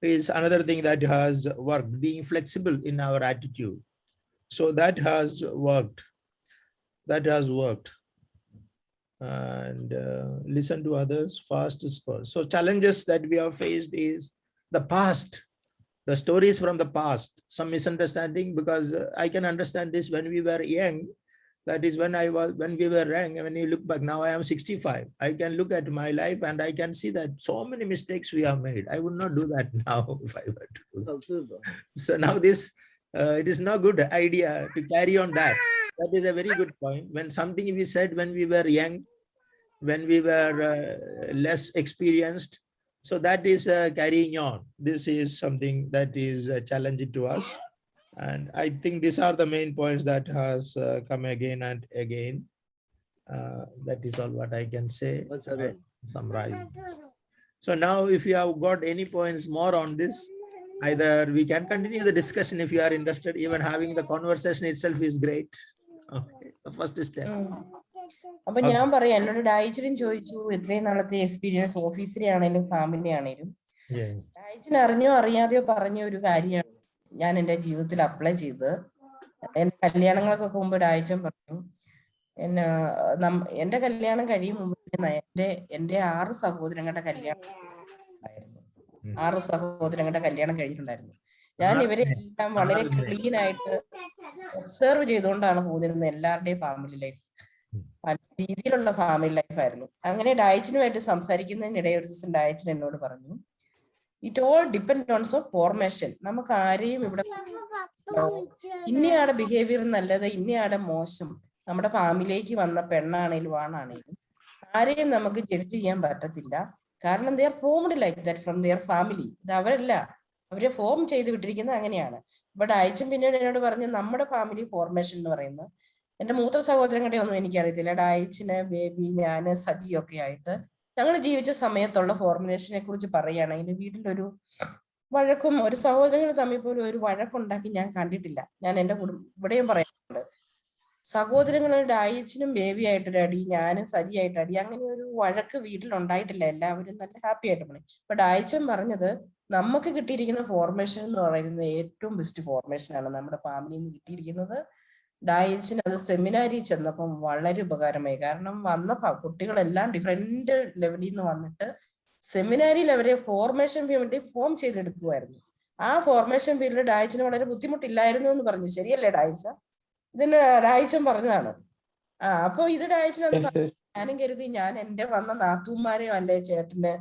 is another thing that has worked, being flexible in our attitude. So that has worked. And listen to others, fast is first. So challenges that we have faced is the past, the stories from the past, some misunderstanding, because I can understand this when we were young. That is when we were young. When you look back now, I am 65. I can look at my life and I can see that so many mistakes we have made. I would not do that now if I were to do that. So now it is no good idea to carry on that. That is a very good point. When something we said when we were young, when we were less experienced, so that is carrying on. This is something that is challenging to us. And I think these are the main points that has come again and again. That is all what I can say. Summarize. So now if you have got any points more on this, either we can continue the discussion if you are interested. Even having the conversation itself is great. Okay, the first step. അപ്പൊ ഞാൻ പറയാം, എന്നോട് ഡായിച്ചനും ചോദിച്ചു ഇത്രയും നാളത്തെ experience ഓഫീസിലെ ആണെങ്കിലും family ആണെങ്കിലും. ഡായിച്ചൻ അറിഞ്ഞോ അറിയാതെയോ പറഞ്ഞ ഒരു കാര്യമാണ് ഞാൻ എൻ്റെ ജീവിതത്തിൽ അപ്ലൈ ചെയ്ത്. എന്റെ കല്യാണങ്ങൾക്കൊക്കെ മുമ്പ് ഡായിച്ചൻ പറഞ്ഞു, എന്റെ കല്യാണം കഴിയും മുമ്പ് എന്റെ 6 സഹോദരങ്ങളുടെ കല്യാണം ഉണ്ടായിരുന്നു. 6 സഹോദരങ്ങളുടെ കല്യാണം കഴിഞ്ഞിട്ടുണ്ടായിരുന്നു. ഞാൻ ഇവരെ എല്ലാം വളരെ ക്ലീൻ ആയിട്ട് ഒബ്സർവ് ചെയ്തുകൊണ്ടാണ് പോയിരുന്നത്. എല്ലാവരുടെയും ഫാമിലി ലൈഫ് പല രീതിയിലുള്ള ഫാമിലി ലൈഫായിരുന്നു. അങ്ങനെ ഡായിച്ചനുമായിട്ട് സംസാരിക്കുന്നതിനിടെ ഒരു ദിവസം ഡായിച്ചൻ എന്നോട് പറഞ്ഞു, it all depend on formation. നമുക്ക് ആരെയും ഇവിടെ ഇന്നയാടെ ബിഹേവിയർ നല്ലത്, ഇന്നയാടെ മോശം, നമ്മുടെ ഫാമിലിയിലേക്ക് വന്ന പെണ്ണാണേലും ആണാണേലും ആരെയും നമുക്ക് ജഡ്ജ് ചെയ്യാൻ പറ്റത്തില്ല. കാരണം they are formed like that from their family. ഇത് അവരല്ല, അവരെ ഫോം ചെയ്ത് വിട്ടിരിക്കുന്നത് അങ്ങനെയാണ്. ബട്ട് അയച്ചും പിന്നീട് എന്നോട് പറഞ്ഞ് നമ്മുടെ ഫാമിലി ഫോർമേഷൻ എന്ന് പറയുന്നത്, എന്റെ മൂത്ത സഹോദരങ്ങളുടെ ഒന്നും എനിക്കറിയത്തില്ല. ഡയച്ചിന്, ബേബി, ഞാന്, സജിയൊക്കെ ആയിട്ട് ഞങ്ങൾ ജീവിച്ച സമയത്തുള്ള ഫോർമുലേഷനെ കുറിച്ച് പറയുകയാണെങ്കിൽ വീട്ടിലൊരു വഴക്കും, ഒരു സഹോദരങ്ങൾ തമ്മിൽ പോലും ഒരു വഴക്കുണ്ടാക്കി ഞാൻ കണ്ടിട്ടില്ല. ഞാൻ എന്റെ ഇവിടെയും പറയാറുണ്ട്, സഹോദരങ്ങളുടെ ഡയച്ചിനും ബേബി ആയിട്ടൊരു അടി, ഞാനും സജിയായിട്ട് അടി, അങ്ങനെ ഒരു വഴക്ക് വീട്ടിലുണ്ടായിട്ടില്ല. എല്ലാവരും നല്ല ഹാപ്പി ആയിട്ട് പോണേ. ഇപ്പൊ ഡയച്ചൻ പറഞ്ഞത് നമുക്ക് കിട്ടിയിരിക്കുന്ന ഫോർമേഷൻ എന്ന് പറയുന്നത് ഏറ്റവും ബെസ്റ്റ് ഫോർമേഷൻ ആണ് നമ്മുടെ ഫാമിലിയിൽ നിന്ന് കിട്ടിയിരിക്കുന്നത്. ഡയച്ചിന് അത് സെമിനാരിൽ ചെന്നപ്പം വളരെ ഉപകാരമായി. കാരണം വന്ന കുട്ടികളെല്ലാം ഡിഫറെന്റ് ലെവലിൽ നിന്ന് വന്നിട്ട് സെമിനാരിയിൽ അവരെ ഫോർമേഷൻ വേണ്ടി ഫോം ചെയ്തെടുക്കുമായിരുന്നു. ആ ഫോർമേഷൻ പീരീഡ് ഡയച്ചിന് വളരെ ബുദ്ധിമുട്ടില്ലായിരുന്നു എന്ന് പറഞ്ഞു. ശരിയല്ലേ ഡയച്ച? ഇതിന് ഡയച്ചൻ പറഞ്ഞതാണ്. അപ്പൊ ഇത് ഡയച്ചിന് ഞാനും കരുതി ഞാൻ എന്റെ വന്ന നാത്തൂന്മാരെയോ അല്ലെ ചേട്ടന്റെ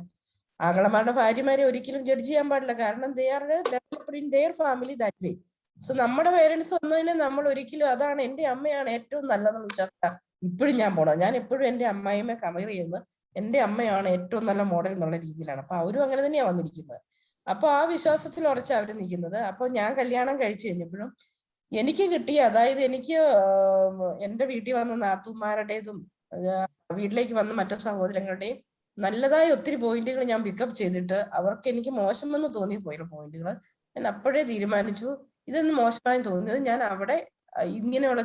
ആങ്ങളമാരുടെ ഭാര്യമാരെ ഒരിക്കലും ജഡ്ജ് ചെയ്യാൻ പാടില്ല. കാരണം they R developed in there family that way. So നമ്മുടെ പേരൻസ് വന്നതിന് നമ്മൾ ഒരിക്കലും അതാണ് എന്റെ അമ്മയാണ് ഏറ്റവും നല്ലതെന്ന് വിശ്വാസം ഇപ്പോഴും ഞാൻ പോണം. ഞാൻ എപ്പോഴും എന്റെ അമ്മായിമ്മയെ കമ്പയർ ചെയ്യുന്നത് എന്റെ അമ്മയാണ് ഏറ്റവും നല്ല മോഡൽ എന്നുള്ള രീതിയിലാണ്. അപ്പൊ അവരും അങ്ങനെ തന്നെയാണ് വന്നിരിക്കുന്നത്. അപ്പൊ ആ വിശ്വാസത്തിൽ ഉറച്ച അവര് നിൽക്കുന്നത്. അപ്പൊ ഞാൻ കല്യാണം കഴിച്ചു കഴിഞ്ഞപ്പോഴും എനിക്ക് കിട്ടിയ, അതായത് എനിക്ക് എന്റെ വീട്ടിൽ വന്ന നാത്തൂന്മാരുടേതും വീട്ടിലേക്ക് വന്ന മറ്റു സഹോദരങ്ങളുടെയും നല്ലതായ ഒത്തിരി പോയിന്റുകൾ ഞാൻ പിക്കപ്പ് ചെയ്തിട്ട് അവർക്ക് എനിക്ക് മോശമെന്ന് തോന്നിയ പോയിന്റുകൾ ഞാൻ അപ്പോഴേ തീരുമാനിച്ചു, ഇതൊന്നും മോശമായി തോന്നിയത് ഞാൻ അവിടെ ഇങ്ങനെയുള്ള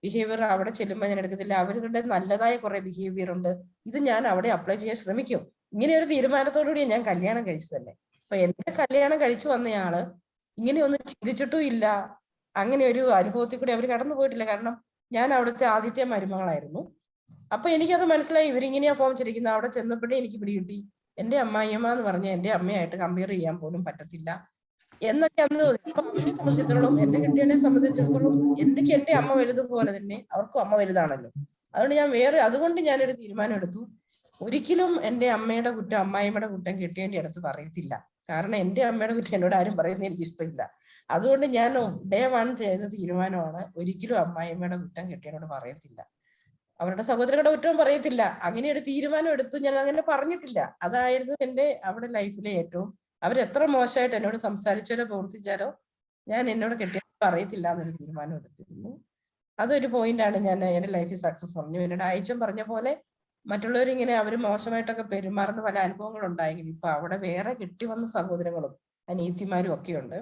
ബിഹേവിയർ അവിടെ ചെല്ലുമ്പോൾ ഞാൻ എടുക്കത്തില്ല. അവരുടെ നല്ലതായ കുറെ ബിഹേവിയർ ഉണ്ട്, ഇത് ഞാൻ അവിടെ അപ്ലൈ ചെയ്യാൻ ശ്രമിക്കും. ഇങ്ങനെ ഒരു തീരുമാനത്തോടുകൂടി ഞാൻ കല്യാണം കഴിച്ചു തന്നെ. അപ്പൊ എന്റെ കല്യാണം കഴിച്ചു വന്നയാള് ഇങ്ങനെയൊന്നും ചിന്തിച്ചിട്ടും ഇല്ല, അങ്ങനെ ഒരു അനുഭവത്തിൽ കൂടി അവർ കടന്നു പോയിട്ടില്ല. കാരണം ഞാൻ അവിടുത്തെ ആദ്യത്തെ മരുമകളായിരുന്നു. അപ്പൊ എനിക്കത് മനസ്സിലായി, ഇവരിങ്ങനെയാ ഫോം ചെയ്തിരിക്കുന്നത്. അവിടെ ചെന്നപ്പോഴേ എനിക്ക് പിടികിട്ടി എന്റെ അമ്മായിയമ്മ എന്ന് പറഞ്ഞ എന്റെ അമ്മയായിട്ട് കമ്പയർ ചെയ്യാൻ പോലും പറ്റത്തില്ല എന്നൊക്കെ അന്ന് തോന്നി. അപ്പൊ അവരെ സംബന്ധിച്ചിടത്തോളം, എന്റെ കെട്ടിയവനെ സംബന്ധിച്ചിടത്തോളം എനിക്ക് എന്റെ അമ്മ വലുതുപോലെ തന്നെ അവർക്കും അമ്മ വലുതാണല്ലോ. അതുകൊണ്ട് ഞാനൊരു തീരുമാനം എടുത്തു, ഒരിക്കലും എന്റെ അമ്മയുടെ കുറ്റം, അമ്മായിമ്മയുടെ കുറ്റം കെട്ടിയവന്റെ അടുത്ത് പറയത്തില്ല. കാരണം എന്റെ അമ്മയുടെ കുറ്റം എന്നോട് ആരും പറയുന്നത് എനിക്ക് ഇഷ്ടമില്ല. അതുകൊണ്ട് ഞാൻ ഡേ 1 ചെയ്ത തീരുമാനമാണ്, ഒരിക്കലും അമ്മായിമ്മയുടെ കുറ്റം കെട്ടിയവനോട് പറയത്തില്ല, അവരുടെ സഹോദരങ്ങളുടെ കുറ്റവും പറയത്തില്ല. അങ്ങനെ ഒരു തീരുമാനം എടുത്തു. ഞാൻ അങ്ങനെ പറഞ്ഞിട്ടില്ല. അതായിരുന്നു എന്റെ അവിടെ ലൈഫിലെ ഏറ്റവും, അവരെത്ര മോശമായിട്ട് എന്നോട് സംസാരിച്ചാലോ പ്രവർത്തിച്ചാലോ ഞാൻ എന്നോട് കെട്ടിയ പറയത്തില്ല എന്നൊരു തീരുമാനം എടുത്തിരുന്നു. അതൊരു പോയിന്റാണ് ഞാൻ എന്റെ ലൈഫിൽ സക്സസ് പറഞ്ഞു. എന്നോട് അയച്ചൻ പറഞ്ഞ പോലെ മറ്റുള്ളവരിങ്ങനെ അവർ മോശമായിട്ടൊക്കെ പെരുമാറുന്ന പല അനുഭവങ്ങൾ ഉണ്ടായെങ്കിലും ഇപ്പൊ അവിടെ വേറെ കെട്ടി വന്ന സഹോദരങ്ങളും അനിയത്തിമാരും ഒക്കെ ഉണ്ട്.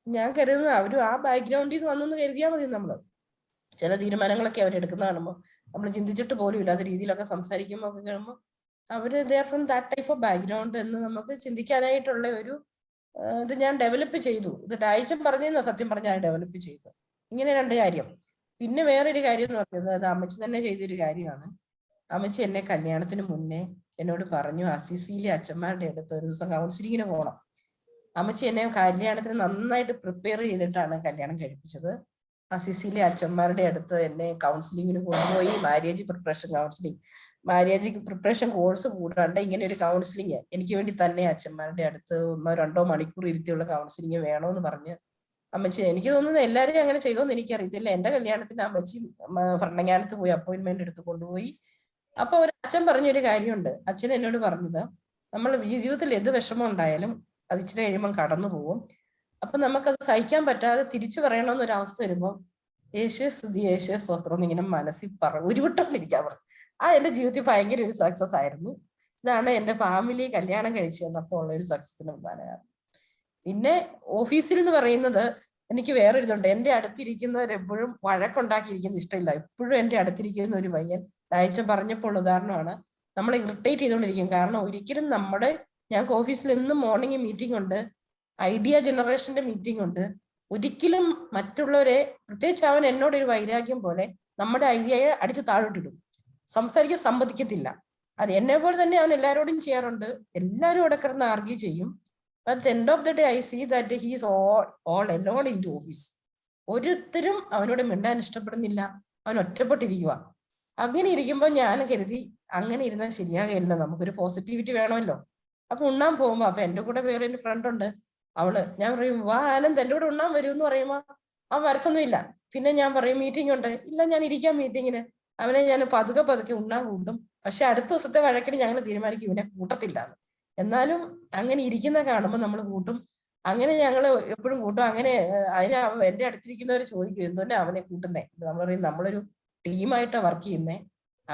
ഞാൻ കരുതുന്നത് അവരും ആ ബാക്ക്ഗ്രൗണ്ടിൽ നിന്ന് വന്നെന്ന് കരുതിയാൽ മതി. നമ്മള് ചില തീരുമാനങ്ങളൊക്കെ അവരെടുക്കുന്ന കാണുമ്പോൾ നമ്മൾ ചിന്തിച്ചിട്ട് പോലും ഇല്ലാത്ത രീതിയിലൊക്കെ സംസാരിക്കുമ്പോൾ ഒക്കെ കഴിയുമ്പോൾ അവര് they from that type of background എന്ന് നമുക്ക് ചിന്തിക്കാനായിട്ടുള്ള ഒരു ഇത് ഞാൻ ഡെവലപ്പ് ചെയ്തു. ഇത് ഡയച്ചൻ പറഞ്ഞെന്നാ സത്യം പറഞ്ഞാൽ ഡെവലപ്പ് ചെയ്തു. ഇങ്ങനെ 2 കാര്യം. പിന്നെ വേറൊരു കാര്യം എന്ന് പറഞ്ഞത്, അത് അമ്മച്ചി തന്നെ ചെയ്തൊരു കാര്യമാണ്. അമ്മച്ചി എന്നെ കല്യാണത്തിന് മുന്നേ എന്നോട് പറഞ്ഞു, അസിസിയിലെ അച്ഛന്മാരുടെ അടുത്ത് ഒരു ദിവസം കൗൺസിലിങ്ങിന് പോകണം. അമ്മച്ചി എന്നെ കല്യാണത്തിന് നന്നായിട്ട് പ്രിപ്പയർ ചെയ്തിട്ടാണ് കല്യാണം കഴിപ്പിച്ചത്. അസിസിയിലെ അച്ഛന്മാരുടെ അടുത്ത് എന്നെ കൗൺസിലിങ്ങിന് കൊണ്ടുപോയി. മാര്യേജ് പ്രിപ്പറേഷൻ കോഴ്സ് കൂടാണ്ട് ഇങ്ങനെ ഒരു കൗൺസിലിങ് എനിക്ക് വേണ്ടി തന്നെ അച്ഛന്മാരുടെ അടുത്ത് 1-2 മണിക്കൂർ ഇരുത്തിയുള്ള കൗൺസിലിങ് വേണോന്ന് പറഞ്ഞ് അമ്മച്ചി, എനിക്ക് തോന്നുന്നത് എല്ലാവരും അങ്ങനെ ചെയ്തോന്ന് എനിക്കറിയത്തില്ല. എന്റെ കല്യാണത്തിന് അമ്മച്ചി ഭരണങ്ങാനത്ത് പോയി അപ്പോയിന്റ്മെന്റ് എടുത്ത് കൊണ്ടുപോയി. അപ്പൊ ഒരു അച്ഛൻ പറഞ്ഞൊരു കാര്യമുണ്ട്. അച്ഛൻ എന്നോട് പറഞ്ഞത്, നമ്മൾ ജീവിതത്തിൽ എന്ത് വിഷമം ഉണ്ടായാലും അത് ഇച്ചിരി കഴിയുമ്പോൾ കടന്നു പോകും. അപ്പൊ നമുക്കത് സഹിക്കാൻ പറ്റാതെ തിരിച്ചു പറയണമെന്നൊരു അവസ്ഥ വരുമ്പോൾ യേശുവേ സ്തുതി, യേശുവേ സ്തോത്രം എന്നിങ്ങനെ മനസ്സിൽ ഉരുവിട്ടോണ്ടിരിക്കാൻ പറഞ്ഞു. എന്റെ ജീവിതത്തിൽ ഭയങ്കര ഒരു സക്സസ് ആയിരുന്നു. ഇതാണ് എന്റെ ഫാമിലി കല്യാണം കഴിച്ചു വന്നപ്പോൾ ഉള്ള ഒരു സക്സസിന് പ്രധാന കാരണം. പിന്നെ ഓഫീസിൽ എന്ന് പറയുന്നത് എനിക്ക് വേറൊരു ഇതുണ്ട്. എന്റെ അടുത്തിരിക്കുന്നവരെപ്പോഴും വഴക്കുണ്ടാക്കിയിരിക്കുന്നത് ഇഷ്ടമില്ല. എപ്പോഴും എന്റെ അടുത്തിരിക്കുന്ന ഒരു പയ്യൻ അയച്ചൻ പറഞ്ഞപ്പോൾ ഉദാഹരണമാണ്, നമ്മളെ ഇറിറ്റേറ്റ് ചെയ്തുകൊണ്ടിരിക്കും. കാരണം ഒരിക്കലും ഞങ്ങൾക്ക് ഓഫീസിൽ എന്നും മോർണിംഗ് മീറ്റിംഗ് ഉണ്ട്, ഐഡിയ ജനറേഷന്റെ മീറ്റിംഗ് ഉണ്ട്. ഒരിക്കലും മറ്റുള്ളവരെ, പ്രത്യേകിച്ച് അവൻ എന്നോടൊരു വൈരാഗ്യം പോലെ നമ്മുടെ ഐഡിയയെ അടിച്ച് താഴോട്ടിടും, സംസാരിക്കാൻ സമ്മതിക്കത്തില്ല. അത് എന്നെ പോലെ തന്നെ അവൻ എല്ലാവരോടും ചെയ്യാറുണ്ട്. എല്ലാവരും അവിടെ കിടന്ന് ആർഗ്യൂ ചെയ്യും. But end of the day, I see that he is all alone in the office. ഒരുത്തരും അവനോട് മിണ്ടാൻ ഇഷ്ടപ്പെടുന്നില്ല, അവൻ ഒറ്റപ്പെട്ടിരിക്കുക. അങ്ങനെ ഇരിക്കുമ്പോൾ ഞാൻ കരുതി, അങ്ങനെ ഇരുന്നാൽ ശരിയാകില്ല, നമുക്കൊരു പോസിറ്റിവിറ്റി വേണമല്ലോ. അപ്പൊ ഉണ്ണാൻ പോകുമ്പോ, അപ്പൊ എന്റെ കൂടെ വേറെ ഒരു ഫ്രണ്ട് ഉണ്ട്, ഞാൻ പറയും, വാ ആനന്ദ് എന്റെ കൂടെ ഉണ്ണാൻ വരും എന്ന് പറയുമ്പോ അവൻ വരത്തൊന്നുമില്ല. പിന്നെ ഞാൻ പറയും മീറ്റിംഗ് ഉണ്ട്, ഇല്ല ഞാൻ ഇരിക്കാം മീറ്റിങ്ങിന്. അവനെ ഞാൻ പതുക്കെ ഉണ്ണാൻ കൂട്ടും. പക്ഷെ അടുത്ത ദിവസത്തെ വഴക്കിന് ഞങ്ങൾ തീരുമാനിക്കും ഇവനെ കൂട്ടത്തില്ല. എന്നാലും അങ്ങനെ ഇരിക്കുന്ന കാണുമ്പോൾ നമ്മൾ കൂട്ടും. അങ്ങനെ ഞങ്ങൾ എപ്പോഴും കൂട്ടും. അങ്ങനെ അതിന് എന്റെ അടുത്തിരിക്കുന്നവർ ചോദിക്കും എന്തുകൊണ്ടാ അവനെ കൂട്ടുന്നേ. നമ്മൾ പറയും നമ്മളൊരു ടീമായിട്ടാണ് വർക്ക് ചെയ്യുന്നേ.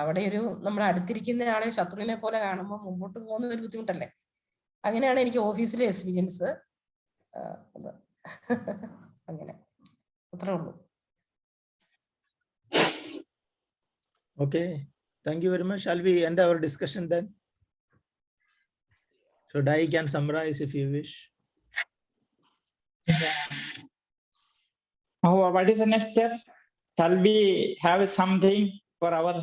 അവിടെ ഒരു നമ്മുടെ അടുത്തിരിക്കുന്ന ആളെ ശത്രുവിനെ പോലെ കാണുമ്പോൾ മുമ്പോട്ട് പോകുന്ന ഒരു ബുദ്ധിമുട്ടല്ലേ. അങ്ങനെയാണ് എനിക്ക് ഓഫീസിലെ എക്സ്പീരിയൻസ്. അങ്ങനെ അത്രേ ഉള്ളൂ. Okay, thank you very much. Shall we end our discussion then? So Dai can summarize if you wish. What is the next step? Shall we have something for our